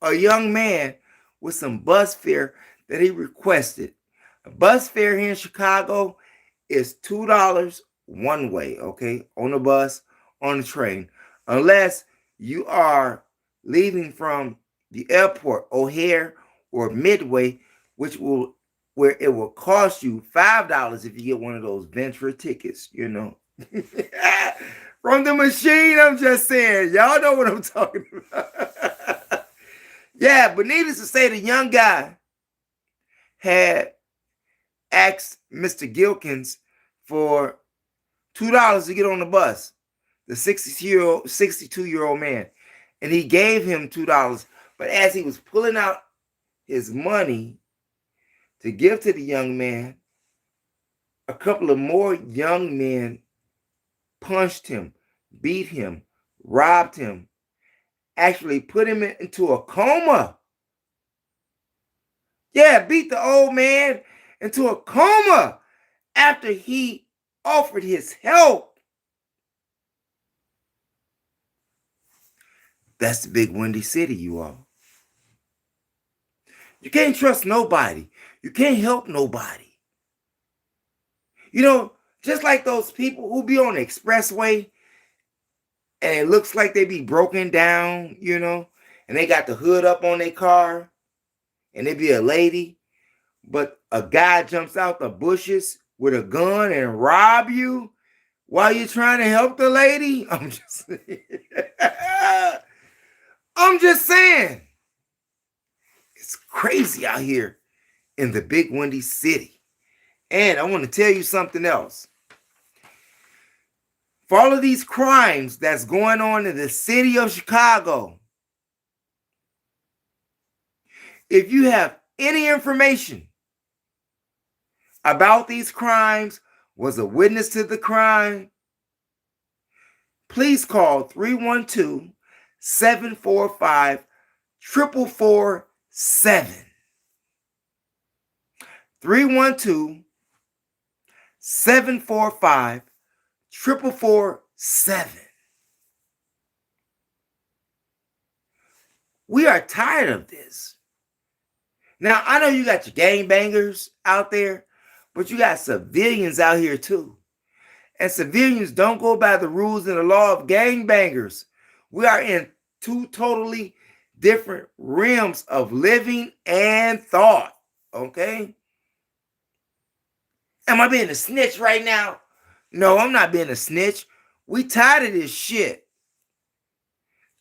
a young man with some bus fare that he requested. A bus fare here in Chicago is $2 one way, okay? On the bus, on the train. Unless you are leaving from the airport, O'Hare or Midway, where it will cost you $5 if you get one of those Ventura tickets, Right from the machine. I'm just saying. Y'all know what I'm talking about. Yeah, but needless to say, the young guy had asked Mr. Gilkins for $2 to get on the bus, the 62-year-old man. And he gave him $2. But as he was pulling out his money to give to the young man, a couple of more young men punched him, beat him, robbed him, actually put him into a coma. Yeah, beat the old man into a coma after he offered his help. That's the big windy city, you all. You can't trust nobody. You can't help nobody. You know, just like those people who be on the expressway and it looks like they be broken down, you know, and they got the hood up on their car and they be a lady, but a guy jumps out the bushes with a gun and rob you while you're trying to help the lady. I'm just saying. It's crazy out here in the big windy city. And I want to tell you something else. For all of these crimes that's going on in the city of Chicago, if you have any information about these crimes, was a witness to the crime, please call 312-745-4447. 312-745-4447. We are tired of this. Now, I know you got your gangbangers out there, but you got civilians out here too. And civilians don't go by the rules and the law of gangbangers. We are in two totally different realms of living and thought. Okay? Am I being a snitch right now? No, I'm not being a snitch. We tired of this shit.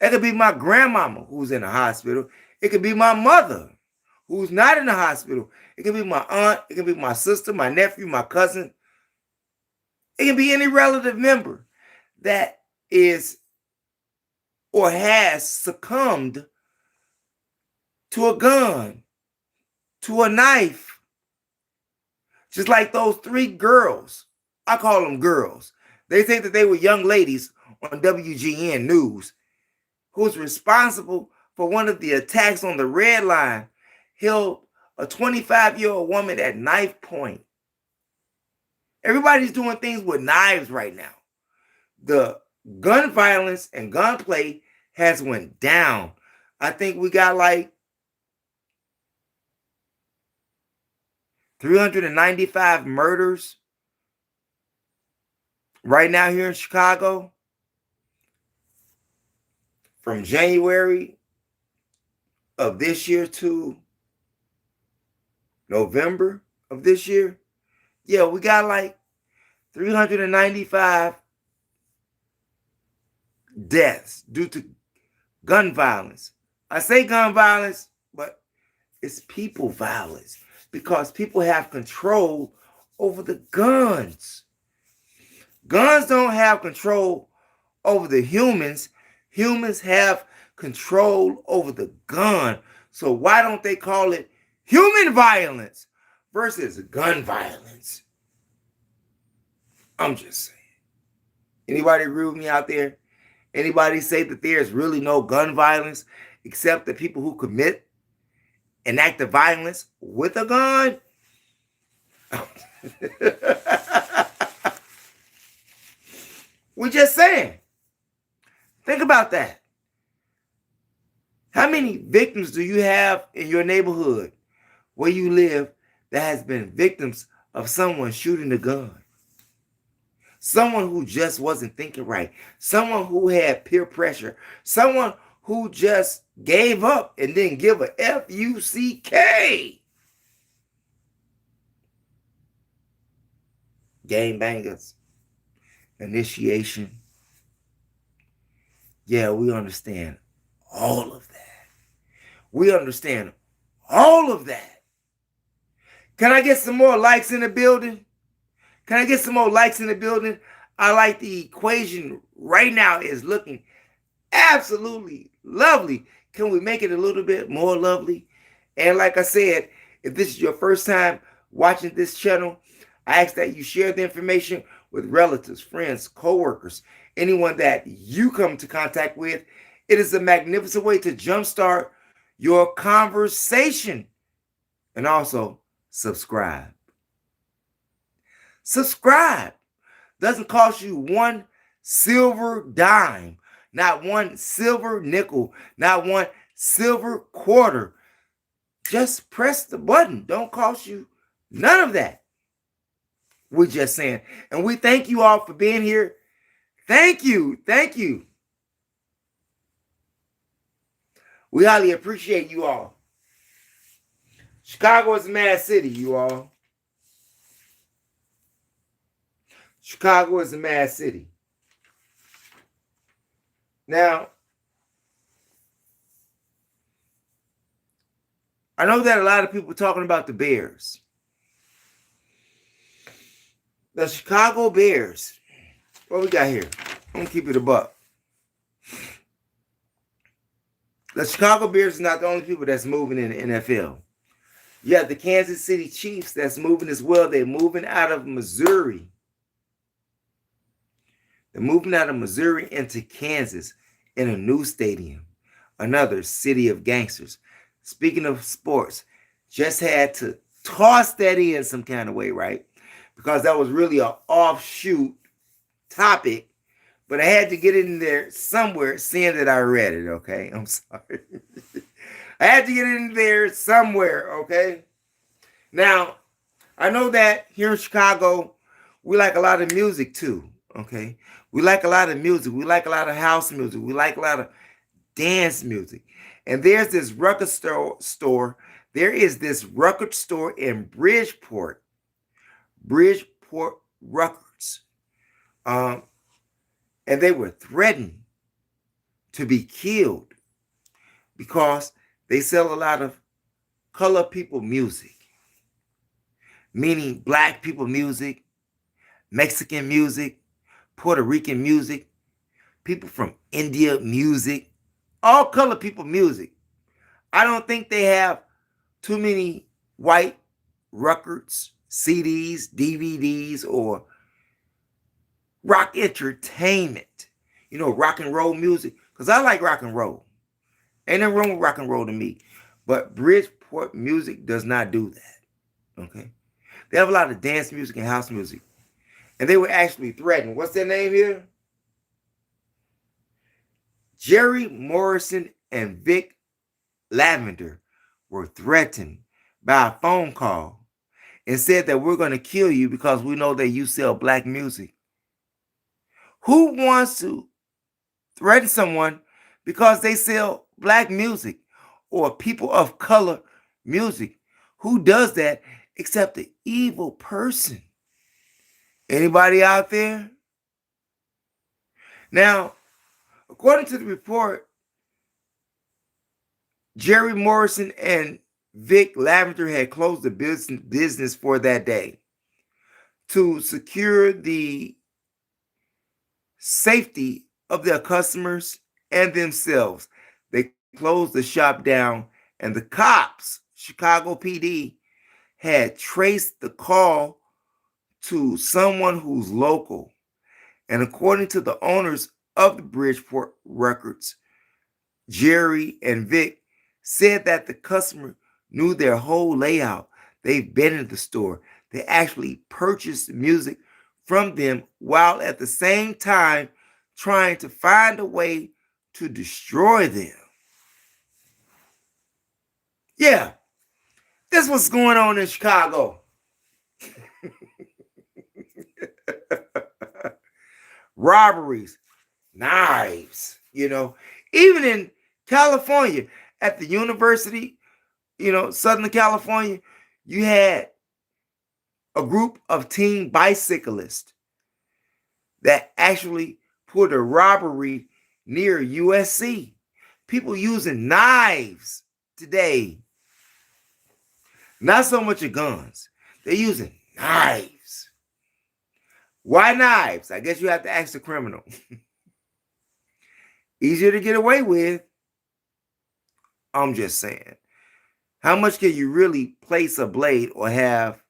That could be my grandmama who's in the hospital. It could be my mother who's not in the hospital. It could be my aunt. It could be my sister, my nephew, my cousin. It can be any relative member that is or has succumbed to a gun, to a knife. Just like those 3 girls. I call them girls. They think that they were young ladies on WGN News who's responsible for one of the attacks on the Red Line, held a 25-year-old woman at knife point. Everybody's doing things with knives right now. The gun violence and gunplay has went down. I think we got like 395 murders right now here in Chicago. From January of this year to November of this year. Yeah, we got like 395 deaths due to gun violence. I say gun violence, but it's people violence because people have control over the guns. Guns don't have control over the humans. Humans have control over the gun. So why don't they call it human violence versus gun violence? I'm just saying. Anybody agree with me out there? Anybody say that there's really no gun violence except the people who commit an act of violence with a gun? We're just saying. Think about that. How many victims do you have in your neighborhood where you live that has been victims of someone shooting a gun? Someone who just wasn't thinking right. Someone who had peer pressure. Someone who just gave up and didn't give a F-U-C-K. Gangbangers. Initiation. Yeah, we understand all of that. We understand all of that. Can I get some more likes in the building? Can I get some more likes in the building? I like the equation right now is looking absolutely lovely. Can we make it a little bit more lovely? And like I said, if this is your first time watching this channel, I ask that you share the information with relatives, friends, co-workers, anyone that you come into contact with. It is a magnificent way to jumpstart your conversation. And also, subscribe. Subscribe. Doesn't cost you one silver dime, not one silver nickel, not one silver quarter. Just press the button. Don't cost you none of that. We're just saying. And we thank you all for being here. Thank you. Thank you. We highly appreciate you all. Chicago is a mad city, you all. Chicago is a mad city. Now, I know that a lot of people are talking about the Bears. The Chicago Bears. What we got here? I'm going to keep it a buck. The Chicago Bears is not the only people that's moving in the NFL. You have the Kansas City Chiefs that's moving as well. They're moving out of Missouri. They're moving out of Missouri into Kansas in a new stadium. Another city of gangsters. Speaking of sports, just had to toss that in some kind of way, right? Because that was really an offshoot topic, but I had to get it in there somewhere, seeing that I read it, okay? I'm sorry. I had to get it in there somewhere, okay? Now, I know that here in Chicago, we like a lot of music too, okay? We like a lot of music. We like a lot of house music. We like a lot of dance music. And there's this record store. There is this record store in Bridgeport Records. And they were threatened to be killed because they sell a lot of color people music, meaning black people music, Mexican music, Puerto Rican music, people from India music, all color people music. I don't think they have too many white records, CDs, DVDs, or rock entertainment. You know, rock and roll music. Because I like rock and roll. Ain't nothing wrong with rock and roll to me. But Bridgeport music does not do that. Okay? They have a lot of dance music and house music. And they were actually threatened. What's their name here? Jerry Morrison and Vic Lavender were threatened by a phone call and said that we're going to kill you because we know that you sell black music. Who wants to threaten someone because they sell black music or people of color music? Who does that except the evil person? Anybody out there? Now, according to the report, Jerry Morrison and Vic Lavender had closed the business for that day to secure the safety of their customers and themselves. They closed the shop down, and the cops, Chicago PD, had traced the call to someone who's local. And according to the owners of the Bridgeport Records, Jerry and Vic said that the customer knew their whole layout. They've been in the store. They actually purchased music from them while at the same time trying to find a way to destroy them. Yeah, that's what's going on in Chicago. Robberies, knives, you know, even in California, at the university, you know, Southern California, you had a group of teen bicyclists that actually put a robbery near USC. People using knives today. Not so much of guns. They're using knives. Why knives? I guess you have to ask the criminal. Easier to get away with. I'm just saying. How much can you really place a blade or have,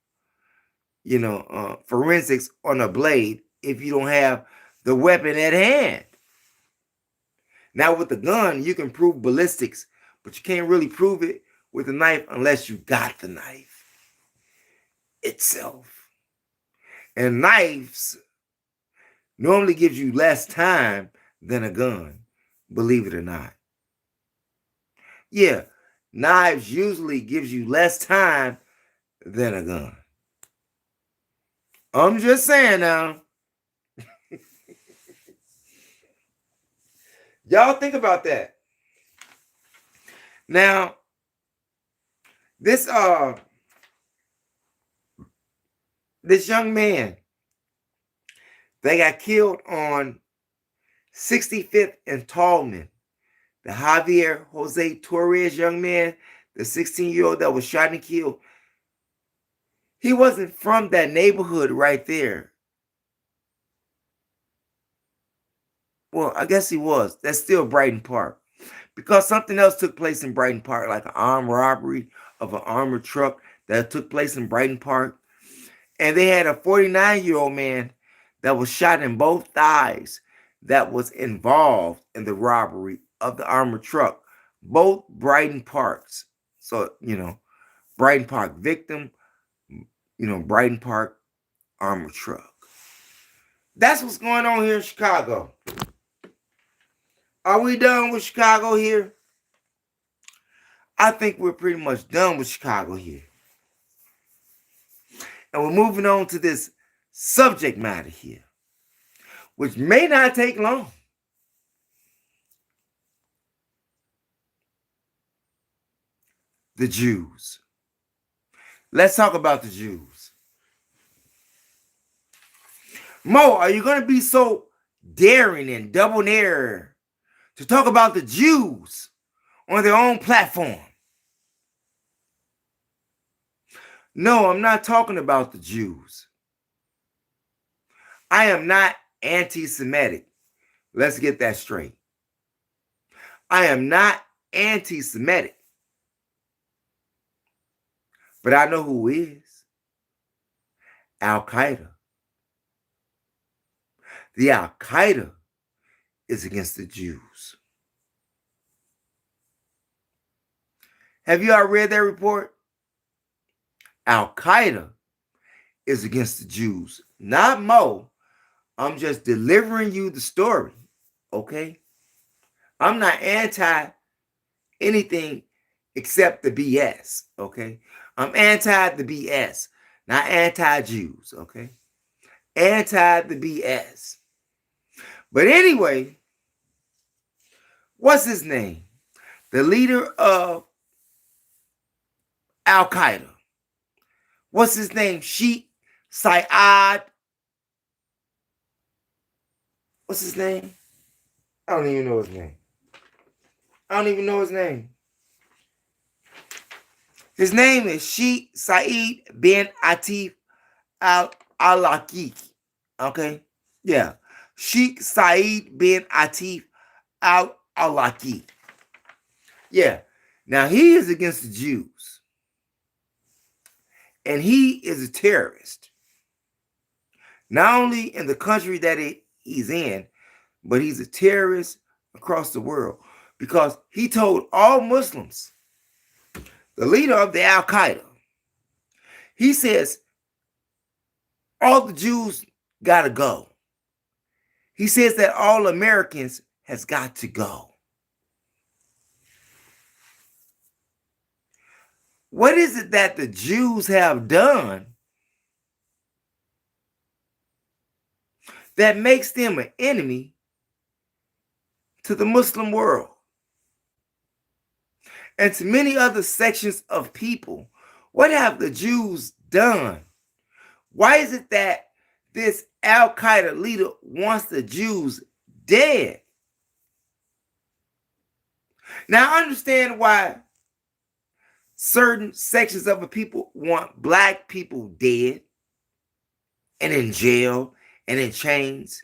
forensics on a blade if you don't have the weapon at hand? Now with the gun, you can prove ballistics, but you can't really prove it with a knife unless you got the knife itself. And knives normally gives you less time than a gun, believe it or not. Yeah, knives usually gives you less time than a gun. I'm just saying now. Y'all think about that. Now, this young man that got killed on 65th and Tallman, the Javier Jose Torres young man, the 16-year-old that was shot and killed, he wasn't from that neighborhood right there. Well, I guess he was. That's still Brighton Park. Because something else took place in Brighton Park, like an armed robbery of an armored truck that took place in Brighton Park. And they had a 49-year-old man that was shot in both thighs that was involved in the robbery of the armored truck. Both Brighton Parks. So, Brighton Park victim, Brighton Park armored truck. That's what's going on here in Chicago. Are we done with Chicago here? I think we're pretty much done with Chicago here. And we're moving on to this subject matter here, which may not take long. The Jews. Let's talk about the Jews. Mo, are you going to be so daring and debonair to talk about the Jews on their own platform? No, I'm not talking about the Jews. I am not anti-Semitic. Let's get that straight. I am not anti-Semitic. But I know who is. Al-Qaeda. The Al-Qaeda is against the Jews. Have you all read that report? Al-Qaeda is against the Jews. Not Mo. I'm just delivering you the story. Okay? I'm not anti anything except the BS. Okay? I'm anti the BS. Not anti-Jews. Okay? Anti the BS. But anyway, what's his name? The leader of Al-Qaeda. What's his name? Sheikh Syed. What's his name? I don't even know his name. I don't even know his name. His name is Sheikh Saeed bin Atif al-Awlaki. Okay? Yeah. Sheikh Saeed bin Atif al-Awlaki. Yeah. Now, he is against the Jews. And he is a terrorist. Not only in the country that he's in, but he's a terrorist across the world. Because he told all Muslims, the leader of the Al-Qaeda, he says, all the Jews got to go. He says that all Americans has got to go. What is it that the Jews have done that makes them an enemy to the Muslim world and to many other sections of people? What have the Jews done? Why is it that this Al-Qaeda leader wants the Jews dead? Now, I understand why certain sections of the people want black people dead and in jail and in chains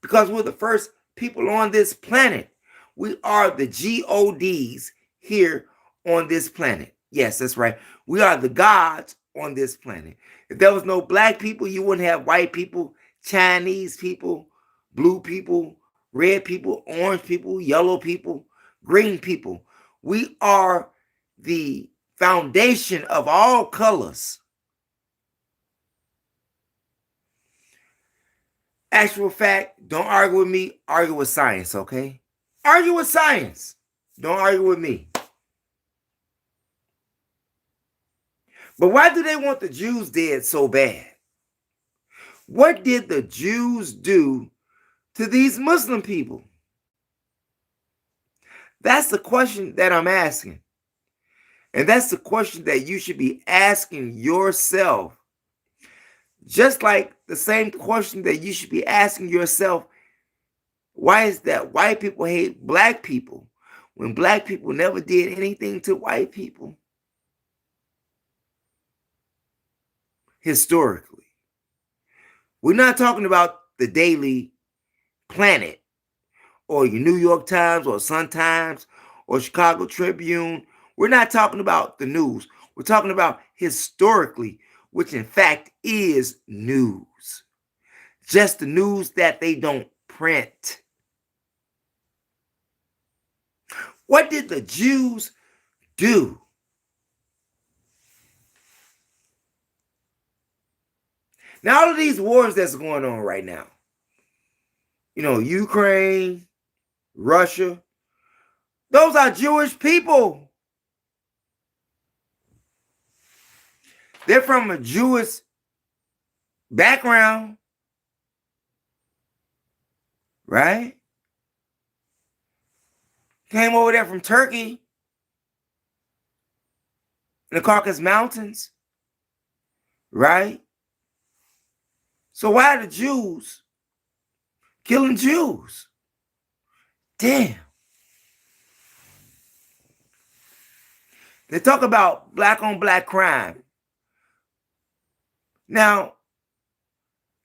because we're the first people on this planet. We are the GODs here on this planet. Yes, that's right. We are the gods on this planet. If there was no black people, you wouldn't have white people, Chinese people, blue people, red people, orange people, yellow people, green people. We are the foundation of all colors. Actual fact, don't argue with me, argue with science, okay? Argue with science. Don't argue with me. But why do they want the Jews dead so bad? What did the Jews do to these Muslim people? That's the question that I'm asking. And that's the question that you should be asking yourself. Just like the same question that you should be asking yourself, why is that white people hate black people when black people never did anything to white people? Historically. We're not talking about the Daily Planet or your New York Times or Sun Times or Chicago Tribune. We're not talking about the news. We're talking about historically, which in fact is news. Just the news that they don't print. What did the Jews do? Now, all of these wars that's going on right now, Ukraine, Russia, those are Jewish people. They're from a Jewish background, right? Came over there from Turkey, in the Caucasus Mountains, right? So why are the Jews killing Jews? Damn. They talk about black on black crime. Now,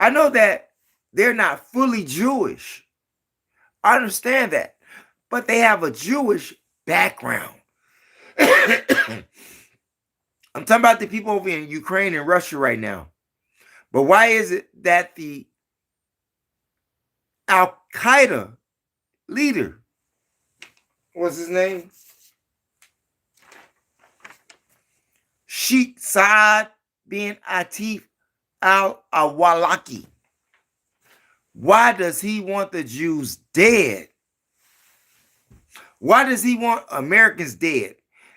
I know that they're not fully Jewish. I understand that. But they have a Jewish background. I'm talking about the people over in Ukraine and Russia right now. But why is it that the Al-Qaeda leader, what's his name? Sheikh Saad bin Atif al-Awlaki. Why does he want the Jews dead? Why does he want Americans dead?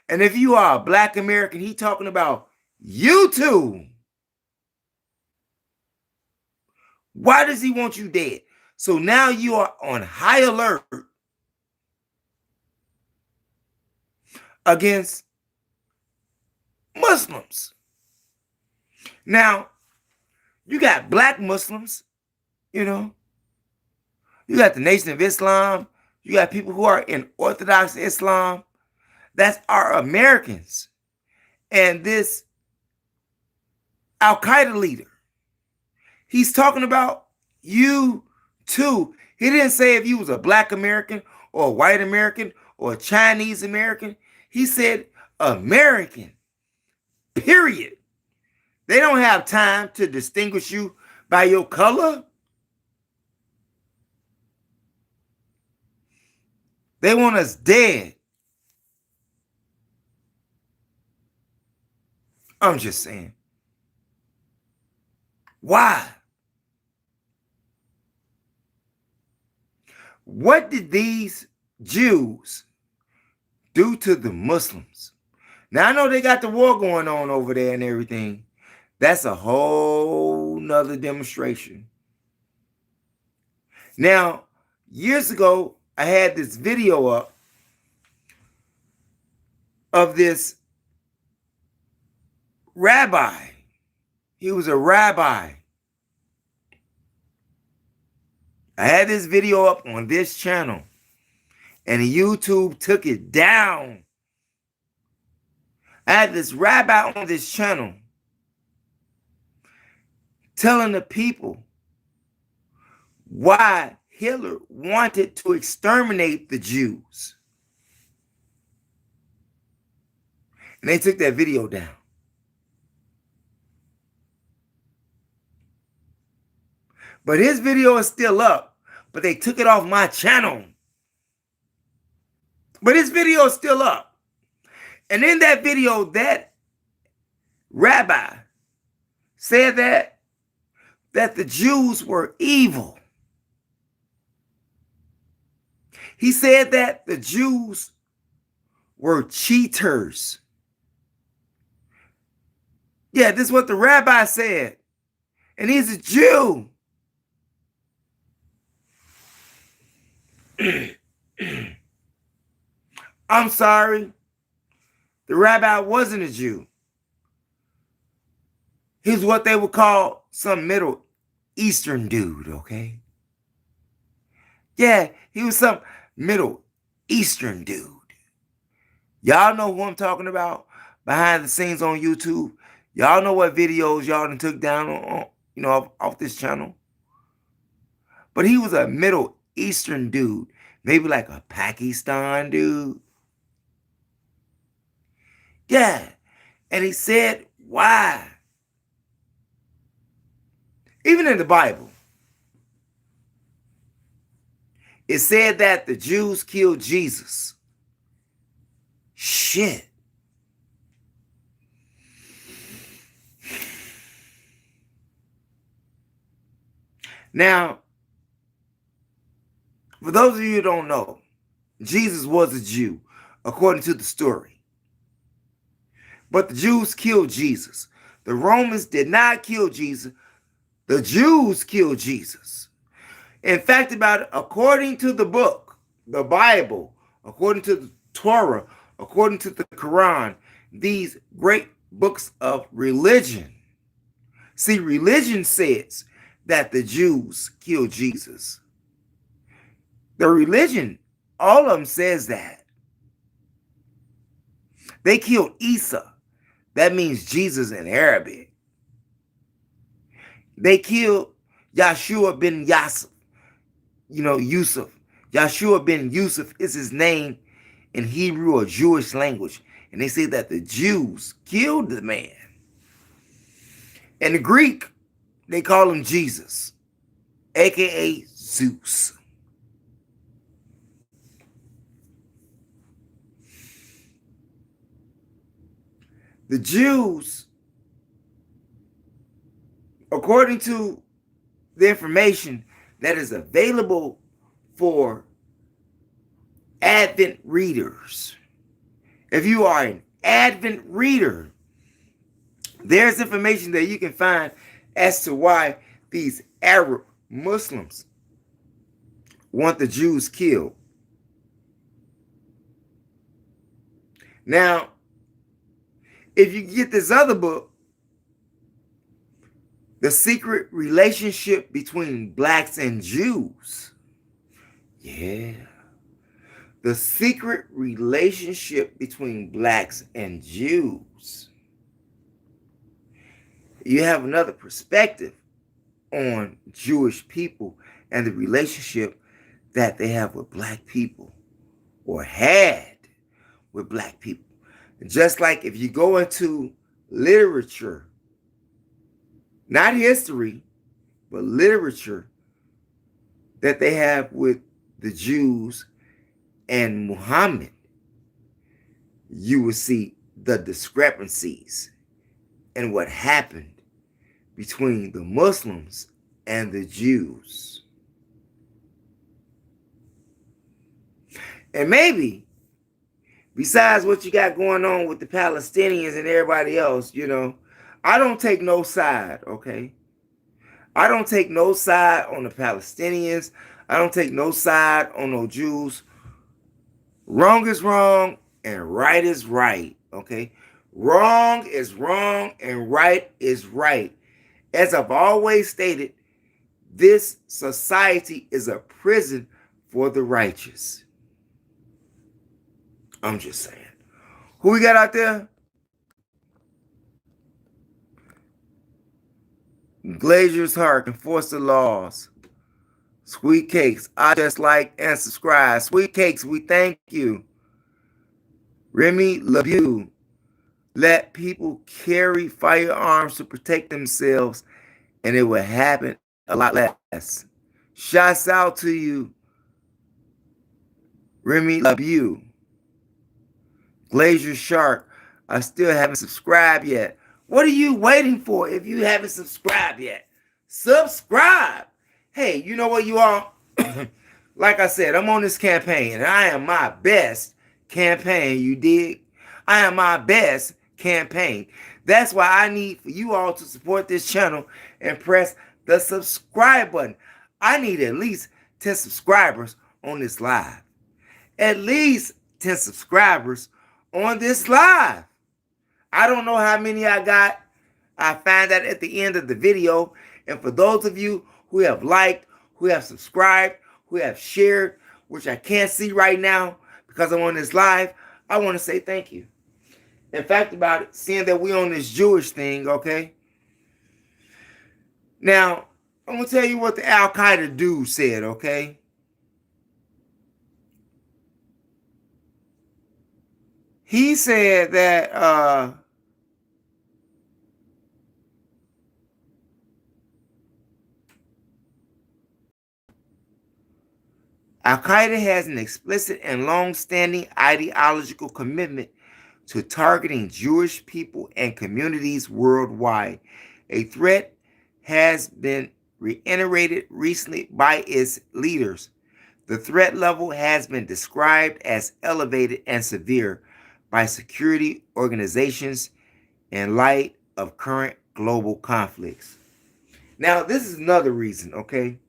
And if you are a black American, he's talking about you too. Why does he want you dead? So now you are on high alert against Muslims. Now, you got black Muslims, you got the Nation of Islam, you got people who are in Orthodox Islam, that's our Americans. And this Al-Qaeda leader, he's talking about you too. He didn't say if you was a black American or a white American or a Chinese American. He said American, period. They don't have time to distinguish you by your color. They want us dead. I'm just saying. Why? What did these Jews do to the Muslims? Now, I know they got the war going on over there and everything. That's a whole nother demonstration. Now, years ago, I had this video up of this rabbi. He was a rabbi. I had this video up on this channel. And YouTube took it down. I had this rabbi on this channel telling the people why Hitler wanted to exterminate the Jews. And they took that video down. But his video is still up, but they took it off my channel. But his video is still up. And in that video, that rabbi said that the Jews were evil. He said that the Jews were cheaters. Yeah, this is what the rabbi said. And he's a Jew. I'm sorry. The rabbi wasn't a Jew. He's what they would call some Middle Eastern dude, okay? Yeah, he was some Middle Eastern dude. Y'all know who I'm talking about behind the scenes on YouTube. Y'all know what videos y'all done took down on off this channel. But he was a Middle Eastern dude. Maybe like a Pakistan dude. Yeah. And he said, why? Even in the Bible, it said that the Jews killed Jesus. Shit. Now, for those of you who don't know, Jesus was a Jew, according to the story. But the Jews killed Jesus. The Romans did not kill Jesus. The Jews killed Jesus. In fact, according to the book, the Bible, according to the Torah, according to the Quran, these great books of religion. See, religion says that the Jews killed Jesus. The religion, all of them says that. They killed Isa. That means Jesus in Arabic. They killed Yeshua bin Yusuf. Yusuf. Yeshua bin Yusuf is his name in Hebrew or Jewish language. And they say that the Jews killed the man. In the Greek, they call him Jesus, aka Zeus. The Jews, according to the information that is available for Advent readers, if you are an Advent reader, there's information that you can find as to why these Arab Muslims want the Jews killed. Now, if you get this other book, The Secret Relationship Between Blacks and Jews. Yeah. The Secret Relationship Between Blacks and Jews. You have another perspective on Jewish people and the relationship that they have with black people or had with black people. Just like if you go into literature, not history, but literature that they have with the Jews and Muhammad, you will see the discrepancies and what happened between the Muslims and the Jews. And maybe, besides what you got going on with the Palestinians and everybody else, I don't take no side, okay? I don't take no side on the Palestinians. I don't take no side on no Jews. Wrong is wrong and right is right, okay? Wrong is wrong and right is right. As I've always stated, this society is a prison for the righteous. I'm just saying. Who we got out there? Glazier's Heart, Enforce the Laws. Sweet Cakes, I just like and subscribe. Sweet Cakes, we thank you. Remy LeBeau, let people carry firearms to protect themselves and it will happen a lot less. Shouts out to you, Remy LeBeau. Glacier Shark, I still haven't subscribed yet. What are you waiting for if you haven't subscribed yet? Subscribe. Hey, you know what you are? Like I said, I'm on this campaign and I am my best campaign, you dig? I am my best campaign. That's why I need for you all to support this channel and press the subscribe button. I need at least 10 subscribers on this live. At least 10 subscribers on this live. I don't know how many I got. I find that at the end of the video. And for those of you who have liked, who have subscribed, who have shared, which I can't see right now because I'm on this live, I want to say thank you. In fact about it, seeing that we on this Jewish thing, okay? Now, I'm going to tell you what the Al-Qaeda dude said, okay? He said that Al-Qaeda has an explicit and long-standing ideological commitment to targeting Jewish people and communities worldwide. A threat has been reiterated recently by its leaders. The threat level has been described as elevated and severe by security organizations in light of current global conflicts. Now, this is another reason, okay?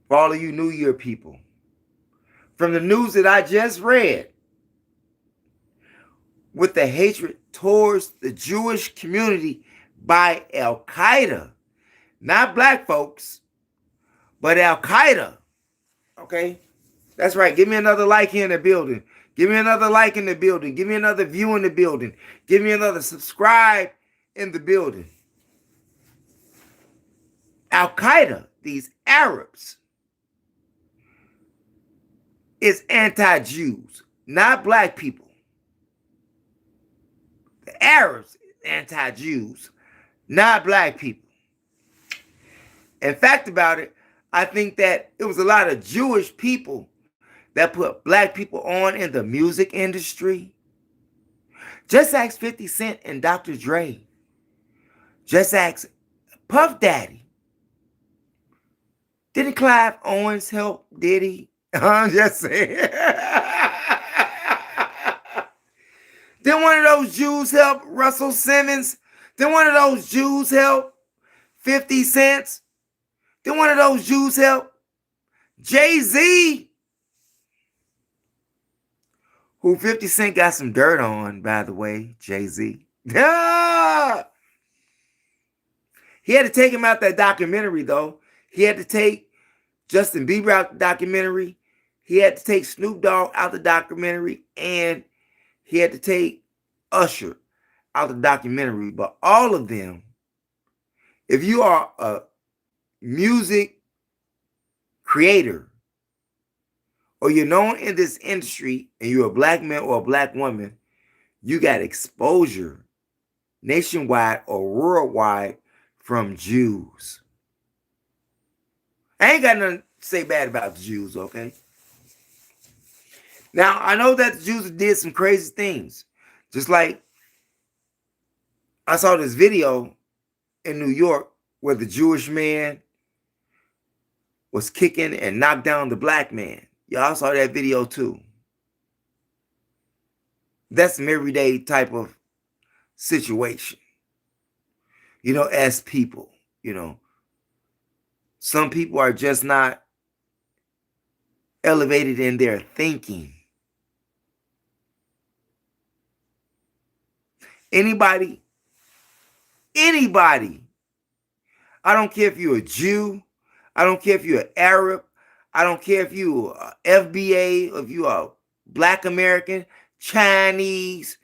For all of you New Year people. From the news that I just read, with the hatred towards the Jewish community by Al-Qaeda, not black folks, but Al-Qaeda, okay? That's right. Give me another like here in the building. Give me another like in the building. Give me another view in the building. Give me another subscribe in the building. Al-Qaeda, these Arabs, is anti-Jews, not black people. The Arabs, anti-Jews, not black people. In fact about it, I think that it was a lot of Jewish people that put black people on in the music industry. Just ask 50 Cent and Dr. Dre. Just ask Puff Daddy. Didn't Clive Owens help? Did he? I'm just saying. Didn't one of those Jews help Russell Simmons? Didn't one of those Jews help 50 Cent? Didn't one of those Jews help Jay-Z? Who 50 Cent got some dirt on, by the way, Jay-Z. Ah! He had to take him out that documentary, though. He had to take Justin Bieber out the documentary. He had to take Snoop Dogg out the documentary. And he had to take Usher out the documentary. But all of them, if you are a music creator, or you're known in this industry and you're a black man or a black woman, you got exposure nationwide or worldwide from Jews. I ain't got nothing to say bad about the Jews, okay? Now, I know that the Jews did some crazy things. Just like I saw this video in New York where the Jewish man was kicking and knocked down the black man. Y'all saw that video too. That's some everyday type of situation. You know, as people, you know, some people are just not elevated in their thinking. Anybody, I don't care if you're a Jew, I don't care if you're an Arab, I don't care if you're FBA, if you're a Black American, Chinese,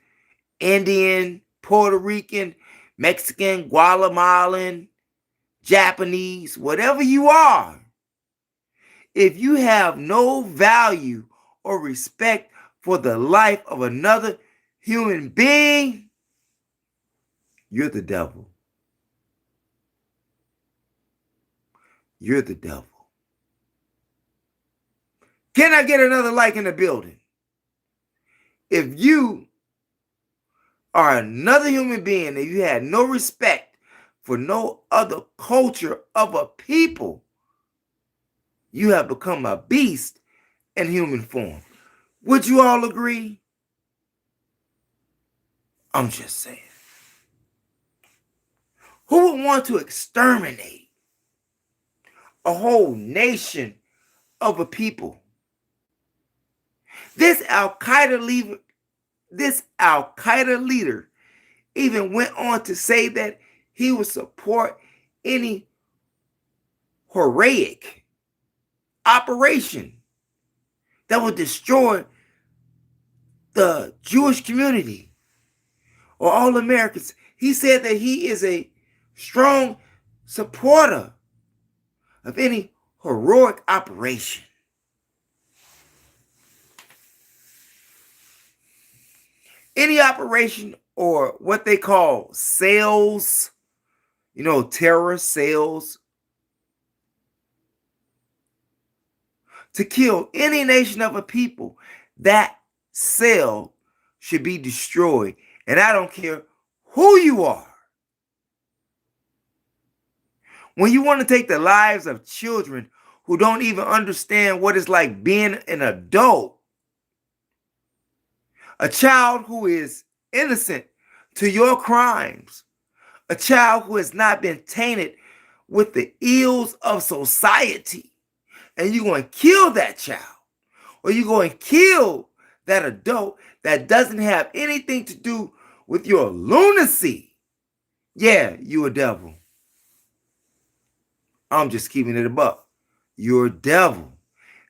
Indian, Puerto Rican, Mexican, Guatemalan, Japanese, whatever you are, if you have no value or respect for the life of another human being, you're the devil. You're the devil. Can I get another like in the building? If you are another human being and you had no respect for no other culture of a people, you have become a beast in human form. Would you all agree? I'm just saying. Who would want to exterminate a whole nation of a people? This Al-Qaeda leader even went on to say that he would support any heroic operation that would destroy the Jewish community or all Americans. He said that he is a strong supporter of any heroic operation. Any operation or what they call sales, terrorist sales, to kill any nation of a people, that cell should be destroyed. And I don't care who you are. When you want to take the lives of children who don't even understand what it's like being an adult, a child who is innocent to your crimes, a child who has not been tainted with the ills of society, and you're going to kill that child, or you're going to kill that adult that doesn't have anything to do with your lunacy, yeah, you a devil. I'm just keeping it a buck. You're a devil.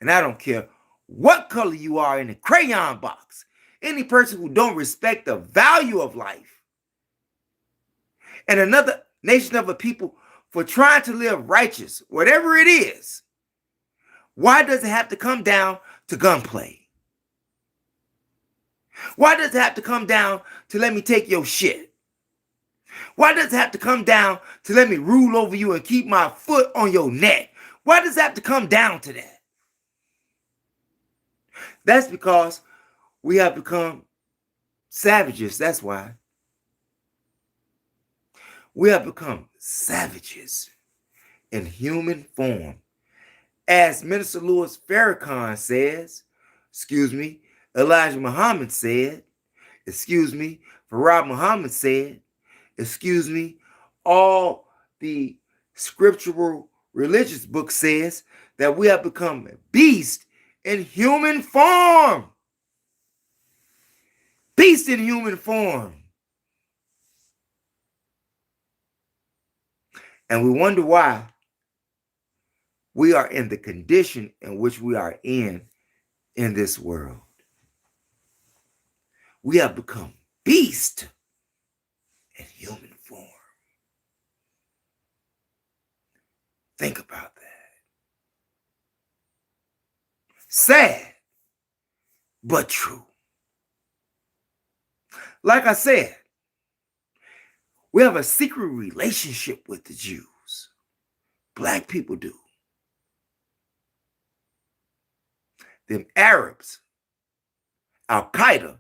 And I don't care what color you are in the crayon box. Any person who don't respect the value of life and another nation of a people for trying to live righteous, whatever it is, why does it have to come down to gunplay? Why does it have to come down to let me take your shit? Why does it have to come down to let me rule over you and keep my foot on your neck? Why does it have to come down to that? That's because we have become savages. That's why. We have become savages in human form. As Minister Louis Farrakhan says, Elijah Muhammad said, Farad Muhammad said, all the scriptural religious books says that we have become beasts in human form. Beast in human form. And we wonder why we are in the condition in which we are in this world. We have become beast in human form. Think about that. Sad, but true. Like I said, we have a secret relationship with the Jews. Black people do. Them Arabs, Al-Qaeda,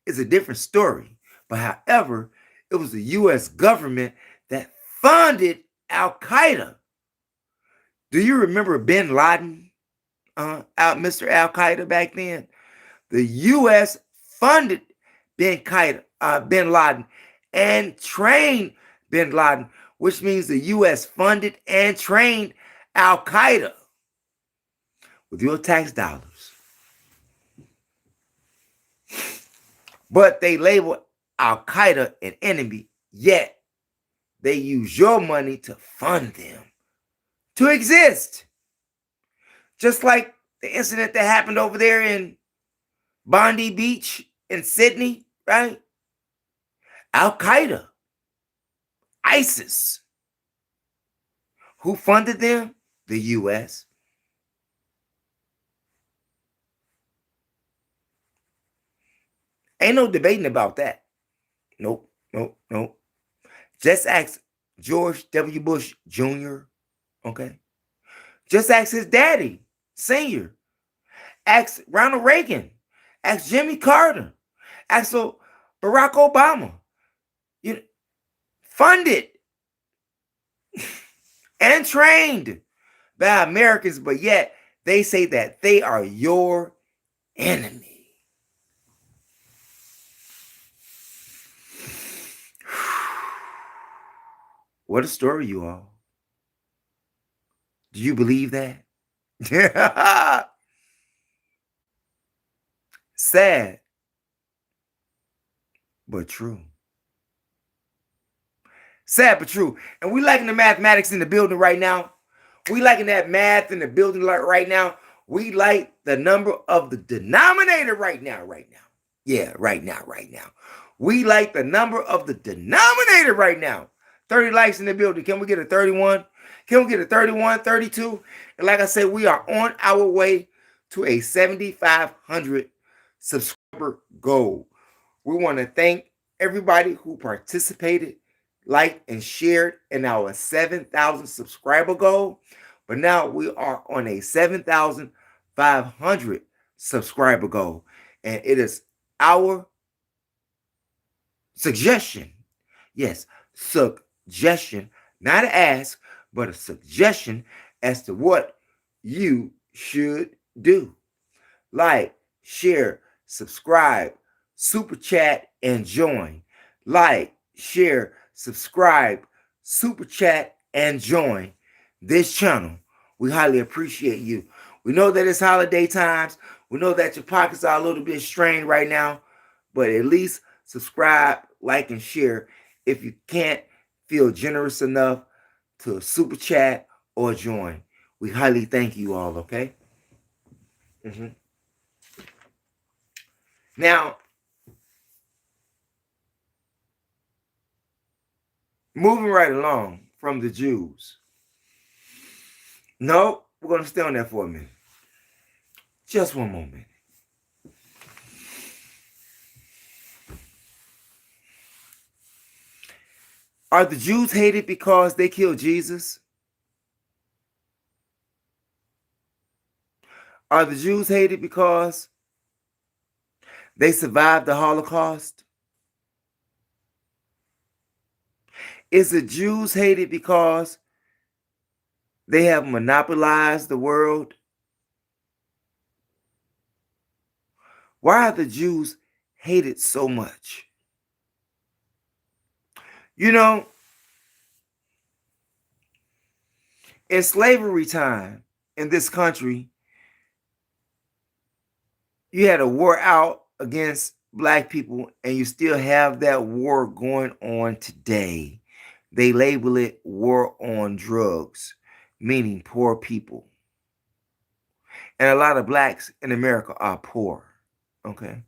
is a different story. But however, it was the U.S. government that funded Al-Qaeda. Do you remember bin Laden, Mr. Al-Qaeda back then? The U.S. funded bin Laden and trained bin Laden, which means the U.S. funded and trained Al-Qaeda with your tax dollars. But they label Al-Qaeda an enemy, yet they use your money to fund them to exist. Just like the incident that happened over there in Bondi Beach in Sydney, right? Al-Qaeda, ISIS. Who funded them? The U.S. Ain't no debating about that. Nope, nope, nope. Just ask George W. Bush Jr., okay? Just ask his daddy, Senior. Ask Ronald Reagan. Ask Jimmy Carter. Ask Barack Obama. You funded and trained by Americans, but yet they say that they are your enemy. What a story, you all. Do you believe that? Sad, but true. Sad, but true. And we liking the mathematics in the building right now. We liking that math in the building right now. We like the number of the denominator right now. Yeah, right now. We like the number of the denominator right now. 30 likes in the building. Can we get a 31? Can we get a 31, 32? And like I said, we are on our way to a 7,500 subscriber goal. We want to thank everybody who participated, liked, and shared in our 7,000 subscriber goal. But now we are on a 7,500 subscriber goal. And it is our suggestion. Yes, suggestion, not an ask, but a suggestion as to what you should do. Like, share, subscribe, super chat, and join. Like, share, subscribe, super chat, and join this channel. We highly appreciate you. We know that it's holiday times. We know that your pockets are a little bit strained right now, but at least subscribe, like, and share. If you can't feel generous enough to super chat or join, we highly thank you all, okay? Now, moving right along from the Jews. No, we're going to stay on that for a minute. Just one moment. Are the Jews hated because they killed Jesus? Are the Jews hated because they survived the Holocaust? Is the Jews hated because they have monopolized the world? Why are the Jews hated so much? You know, in slavery time in this country, you had a war out against black people, and you still have that war going on today. They label it war on drugs, meaning poor people. And a lot of blacks in America are poor, okay?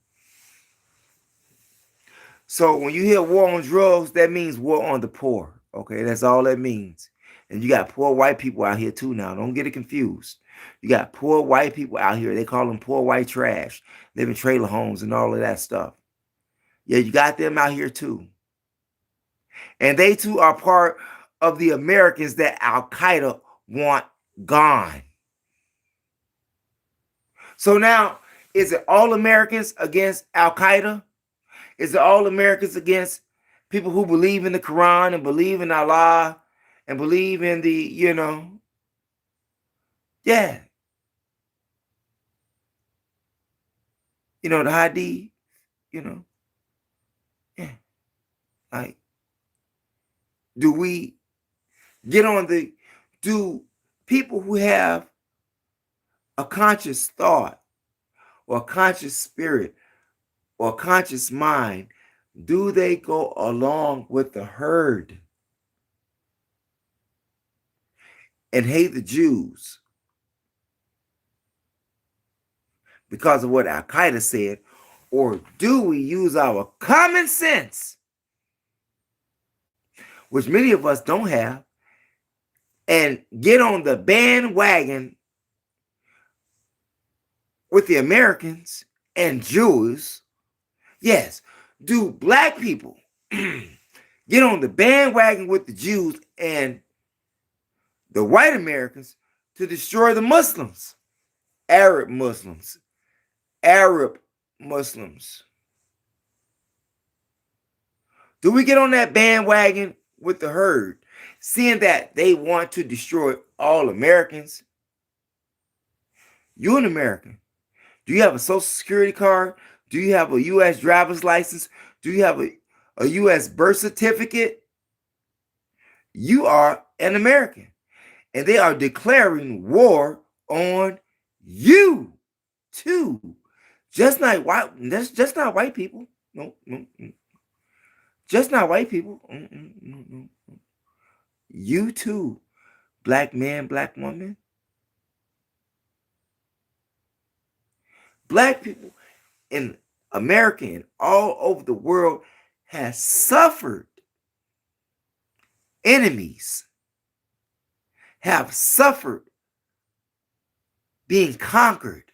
So when you hear war on drugs, that means war on the poor, okay? That's all that means. And you got poor white people out here too now. Don't get it confused. You got poor white people out here. They call them poor white trash. Live in trailer homes and all of that stuff. Yeah, you got them out here too. And they too are part of the Americans that Al-Qaeda want gone. So now, is it all Americans against Al-Qaeda? Is it all Americans against people who believe in the Quran and believe in Allah and believe in the, yeah. The Hadith, yeah. Like, do we get on do people who have a conscious thought or a conscious spirit or a conscious mind, do they go along with the herd and hate the Jews because of what Al-Qaeda said, or do we use our common sense, which many of us don't have, and get on the bandwagon with the Americans and Jews? Yes. Do black people get on the bandwagon with the Jews and the white Americans to destroy the Muslims? Arab Muslims. Arab Muslims. Do we get on that bandwagon with the herd, seeing that they want to destroy all Americans? You're an American. Do you have a Social Security card? Do you have a U.S. driver's license? Do you have a U.S. birth certificate? You are an American. And they are declaring war on you, too. Just not white. That's just not white people. No. Just not white people. No. You too, black man, black woman. Black people in America and all over the world has suffered enemies, have suffered being conquered,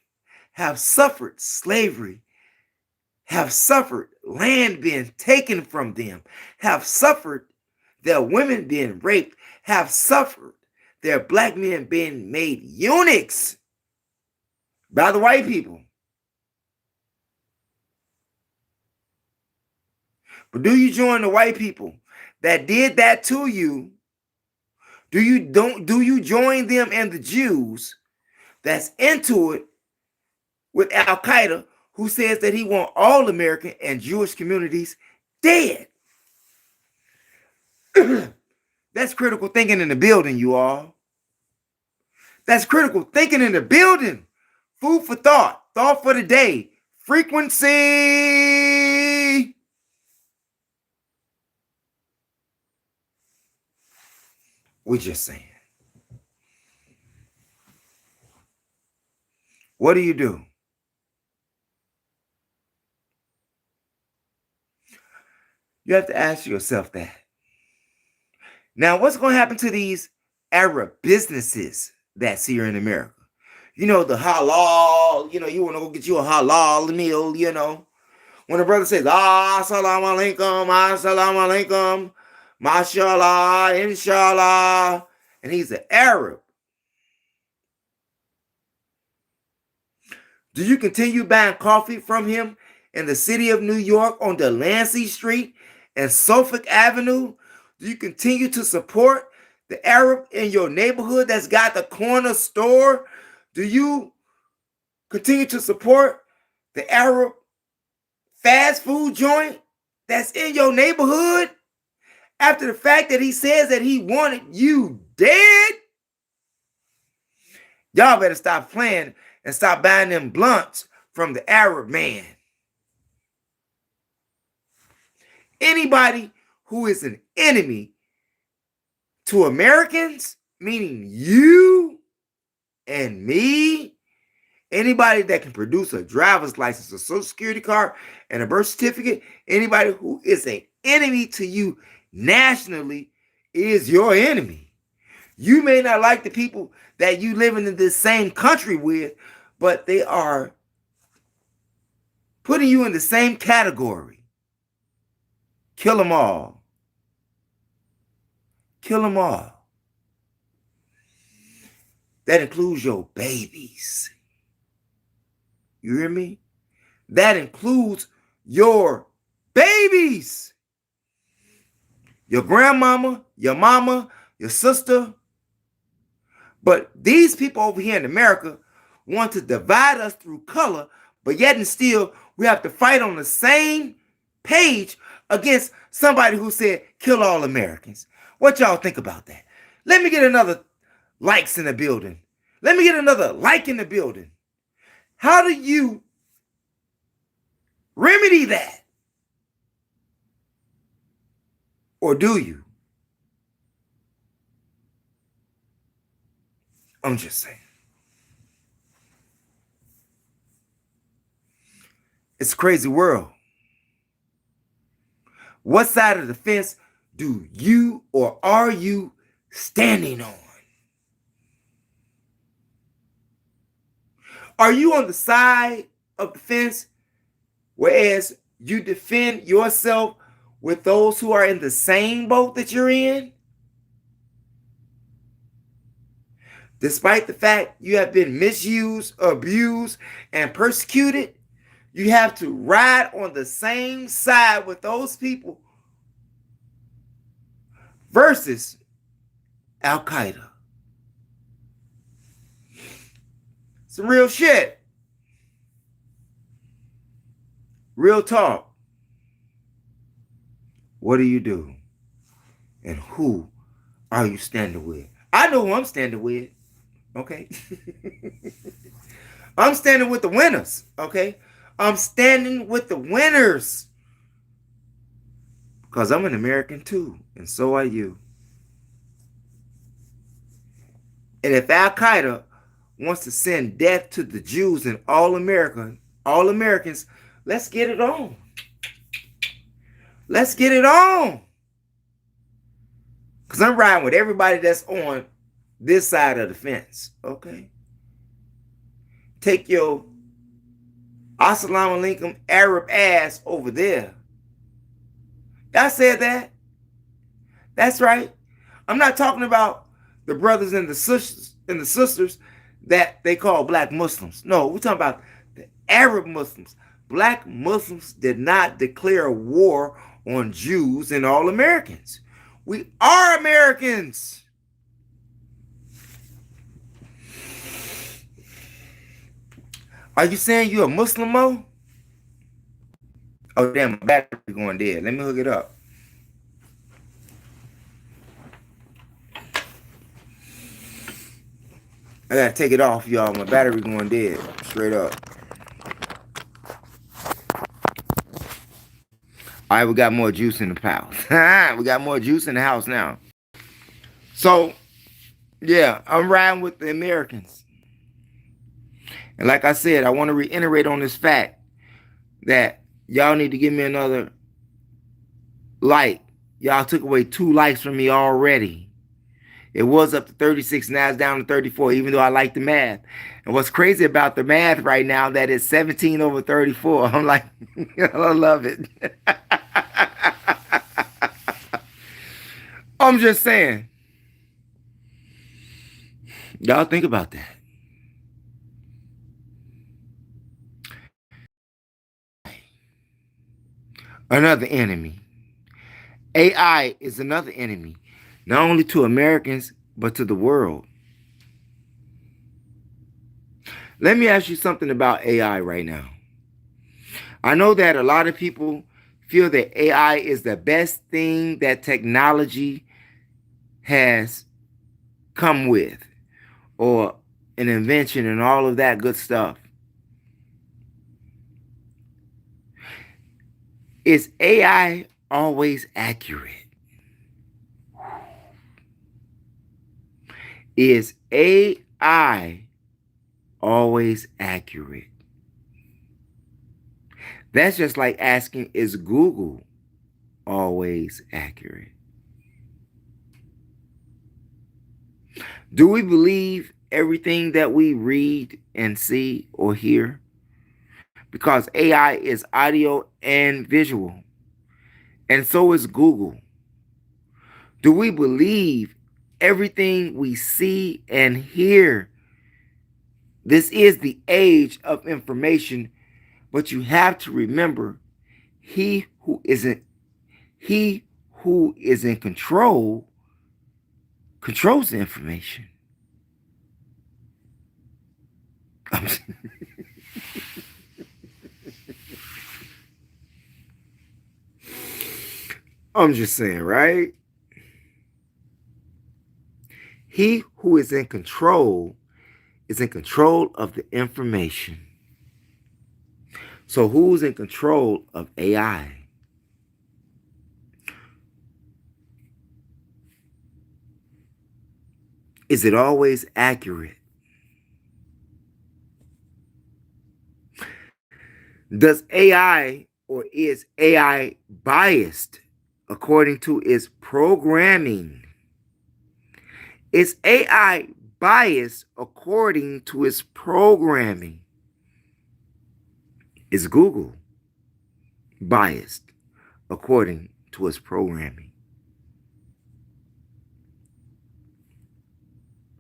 have suffered slavery, have suffered land being taken from them, have suffered their women being raped, have suffered their black men being made eunuchs by the white people. But do you join the white people that did that to you? Do you join them and the Jews that's into it with Al-Qaeda, who says that he wants all American and Jewish communities dead? That's critical thinking in the building, you all. That's critical thinking in the building. Food for thought. Thought for the day. Frequency. We're just saying. What do? You have to ask yourself that. Now, what's going to happen to these Arab businesses that's here in America? You know, the halal, you want to go get you a halal meal, When a brother says, assalamu alaikum, mashallah, inshallah, and he's an Arab, do you continue buying coffee from him in the city of New York on Delancey Street and Suffolk Avenue? Do you continue to support the Arab in your neighborhood that's got the corner store? Do you continue to support the Arab fast food joint that's in your neighborhood after the fact that he says that he wanted you dead? Y'all better stop playing and stop buying them blunts from the Arab man. Anybody who is an enemy to Americans, meaning you and me, anybody that can produce a driver's license, a Social Security card, and a birth certificate, anybody who is an enemy to you nationally is your enemy. You may not like the people that you live in this same country with, but they are putting you in the same category. Kill them all. Kill them all. That includes your babies. You hear me? That includes your babies. Your grandmama, your mama, your sister. But these people over here in America want to divide us through color, but yet and still we have to fight on the same page against somebody who said kill all Americans. What y'all think about that? Let me get another likes in the building. Let me get another like in the building. How do you remedy that? Or do you? I'm just saying. It's a crazy world. What side of the fence do you or are you standing on? Are you on the side of the fence whereas you defend yourself with those who are in the same boat that you're in? Despite the fact you have been misused, abused, and persecuted, you have to ride on the same side with those people versus Al-Qaeda. Some real shit. Real talk. What do you do? And who are you standing with? I know who I'm standing with. Okay. I'm standing with the winners. Okay. I'm standing with the winners. Because I'm an American too. And so are you. And if Al-Qaeda wants to send death to the Jews and all Americans, let's get it on. Let's get it on. Because I'm riding with everybody that's on this side of the fence. Okay? Take your Assalamu alaikum Arab ass over there. I said that. That's right. I'm not talking about the brothers and the sisters that they call black Muslims. No, we're talking about the Arab Muslims. Black Muslims did not declare war on Jews and all Americans. We are Americans. Are you saying you're a Muslim, Mo? Oh, damn, my battery going dead. Let me hook it up. I gotta take it off, y'all. My battery going dead. Straight up. All right, we got more juice in the house. We got more juice in the house now. So, yeah, I'm riding with the Americans. And like I said, I want to reiterate on this fact that y'all need to give me another like. Y'all took away 2 likes from me already. It was up to 36, now it's down to 34, even though I like the math. And what's crazy about the math right now, that it's 17 over 34. I'm like, I love it. I'm just saying. Y'all think about that. Another enemy. AI is another enemy, not only to Americans, but to the world. Let me ask you something about AI right now. I know that a lot of people feel that AI is the best thing that technology has come with, or an invention and all of that good stuff. Is AI always accurate? Is AI always accurate? That's just like asking, is Google always accurate? Do we believe everything that we read and see or hear? Because AI is audio and visual, and so is Google. Do we believe everything we see and hear? This is the age of information, but you have to remember, he who is in control controls the information. I'm just saying, right? He who is in control of the information. So who's in control of AI? Is it always accurate? Does AI or is AI biased according to its programming? Is AI biased according to its programming? Is Google biased according to its programming?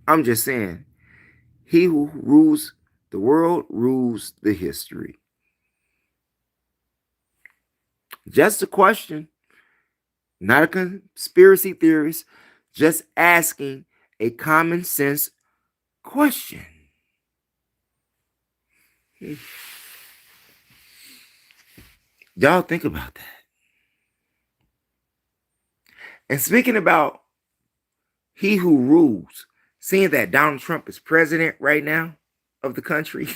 I'm just saying, he who rules the world rules the history. Just a question, not a conspiracy theorist, just asking a common sense question. Y'all think about that. And speaking about he who rules, seeing that Donald Trump is president right now of the country,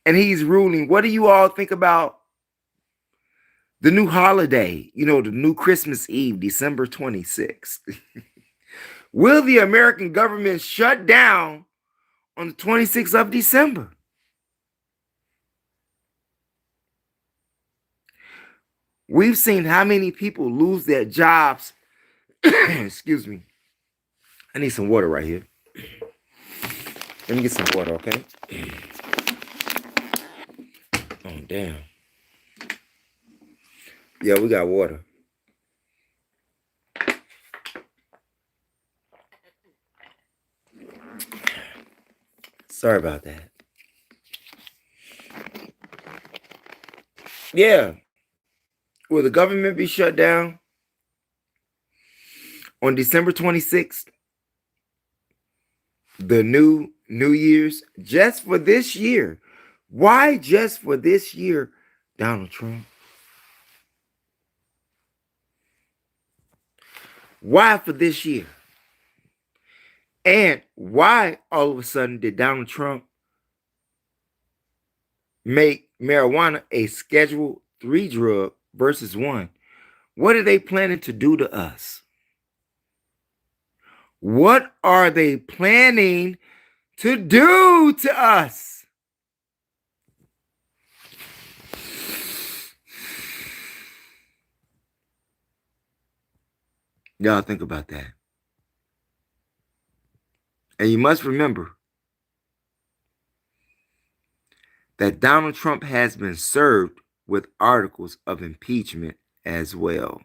and he's ruling, what do you all think about the new holiday, the new Christmas Eve, December 26th? Will the American government shut down on the 26th of December? We've seen how many people lose their jobs. Excuse me. I need some water right here. Let me get some water, okay? Oh, damn. Yeah, we got water. Sorry about that. Yeah. Will the government be shut down on December 26th? The New Year's, just for this year. Why just for this year, Donald Trump? Why for this year? And why all of a sudden did Donald Trump make marijuana a Schedule 3 drug versus 1? What are they planning to do to us? What are they planning to do to us? Y'all think about that. And you must remember that Donald Trump has been served with articles of impeachment as well.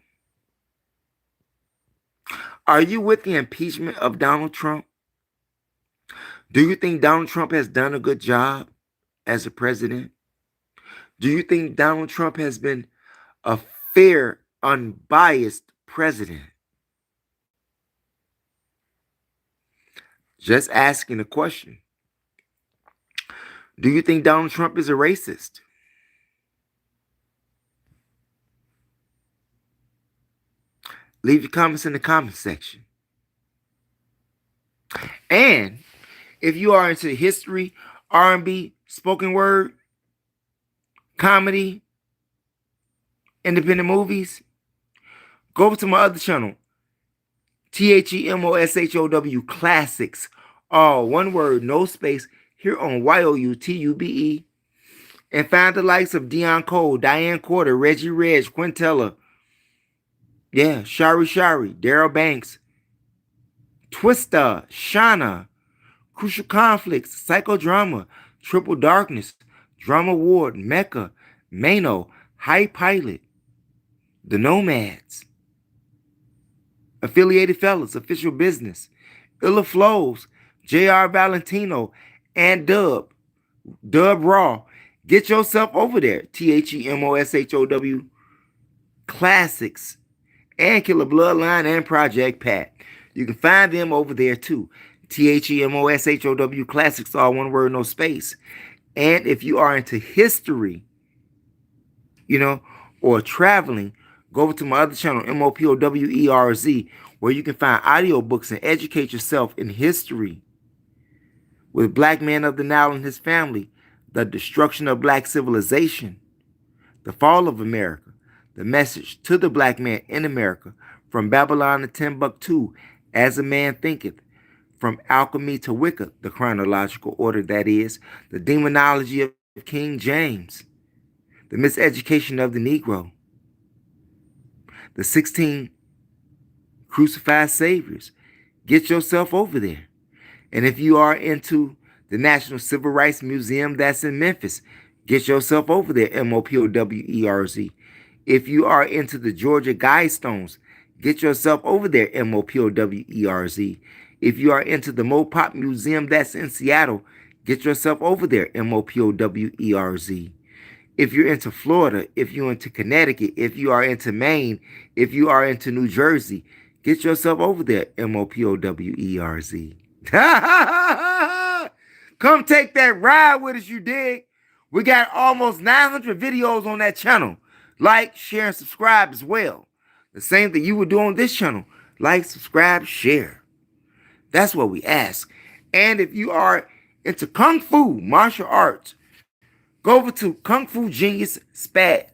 Are you with the impeachment of Donald Trump? Do you think Donald Trump has done a good job as a president? Do you think Donald Trump has been a fair, unbiased president? Just asking a question. Do you think Donald Trump is a racist? Leave your comments in the comments section. And if you are into history, R&B, spoken word, comedy, independent movies, go over to my other channel, THEMOSHOW Classics, all one word, no space, here on YOUTUBE, and find the likes of Dion Cole, Diane Corder, Reggie Reg, Quintella, Shari, Daryl Banks, Twista, Shauna, Crucial Conflicts, Psychodrama, Triple Darkness, Drama Ward, Mecca, Mano, High Pilot, The Nomads, Affiliated Fellas, Official Business, Illa Flows, JR Valentino, and Dub Raw. Get yourself over there. THEMOSHOW Classics, and Killer Bloodline and Project Pat. You can find them over there too. THEMOSHOW Classics, all one word, no space. And if you are into history, or traveling, go over to my other channel, MOPOWERZ, where you can find audiobooks and educate yourself in history with Black Man of the Nile and his family, the destruction of Black civilization, the fall of America, the message to the Black man in America, from Babylon to Timbuktu, as a man thinketh, from alchemy to Wicca, the chronological order that is, the demonology of King James, the miseducation of the Negro, the 16 crucified saviors. Get yourself over there. And if you are into the National Civil Rights Museum that's in Memphis, get yourself over there, MOPOWERZ. If you are into the Georgia Guidestones, get yourself over there, MOPOWERZ. If you are into the Mopop Museum that's in Seattle, get yourself over there, MOPOWERZ. If you're into Florida, if you're into Connecticut, if you are into Maine, if you are into New Jersey, get yourself over there, MOPOWERZ. Come take that ride with us, you dig? We got almost 900 videos on that channel. Like, share, and subscribe as well. The same thing you would do on this channel. Like, subscribe, share. That's what we ask. And if you are into Kung Fu, martial arts, go over to Kung Fu Genius Space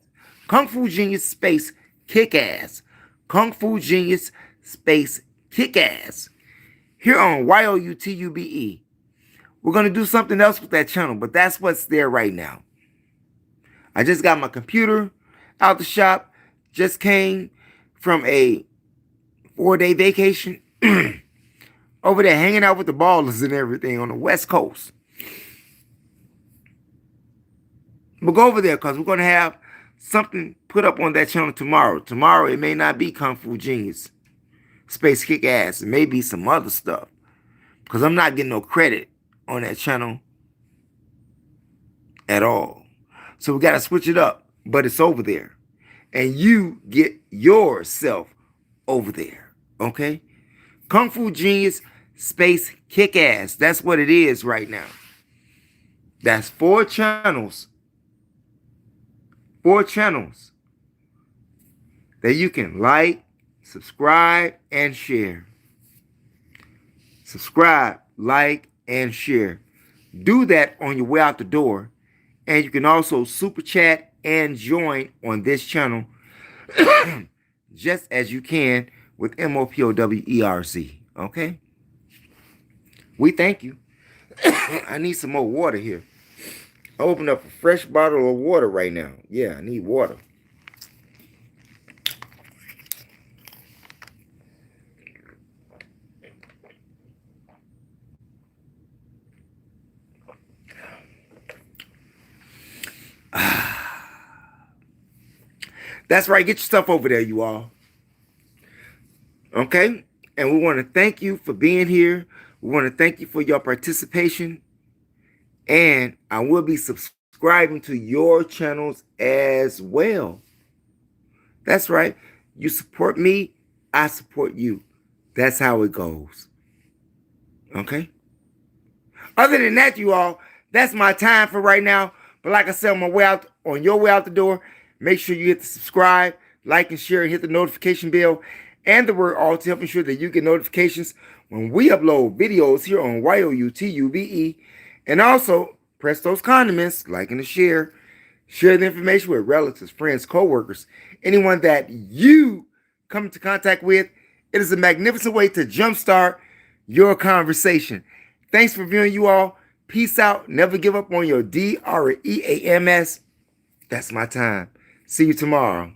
Kick-Ass. Kung Fu Genius Space Kick-Ass. Here on YOUTUBE. We're going to do something else with that channel, but that's what's there right now. I just got my computer out the shop. Just came from a 4-day vacation. Over there hanging out with the ballers and everything on the West Coast. But go over there because we're going to have something put up on that channel tomorrow. Tomorrow it may not be Kung Fu Genius Space Kick-Ass. It may be some other stuff. Because I'm not getting no credit on that channel at all. So we got to switch it up. But it's over there. And you get yourself over there. Okay? Kung Fu Genius Space Kick-Ass. That's what it is right now. That's 4 channels. 4 channels that you can like, subscribe, and share. Subscribe, like, and share. Do that on your way out the door. And you can also super chat and join on this channel just as you can with MOPOWERZ. Okay? We thank you. I need some more water here. I opened up a fresh bottle of water right now. Yeah, I need water. That's right. Get your stuff over there, you all. Okay? And we want to thank you for being here. We want to thank you for your participation. And I will be subscribing to your channels as well. That's right. You support me, I support you. That's how it goes. Okay? Other than that, you all, that's my time for right now. But like I said, on your way out the door, make sure you hit the subscribe, like, and share, and hit the notification bell and the word all to help ensure that you get notifications when we upload videos here on YOUTUBE. And also, press those condiments, like and share. Share the information with relatives, friends, co-workers, anyone that you come into contact with. It is a magnificent way to jumpstart your conversation. Thanks for viewing, you all. Peace out. Never give up on your DREAMS. That's my time. See you tomorrow.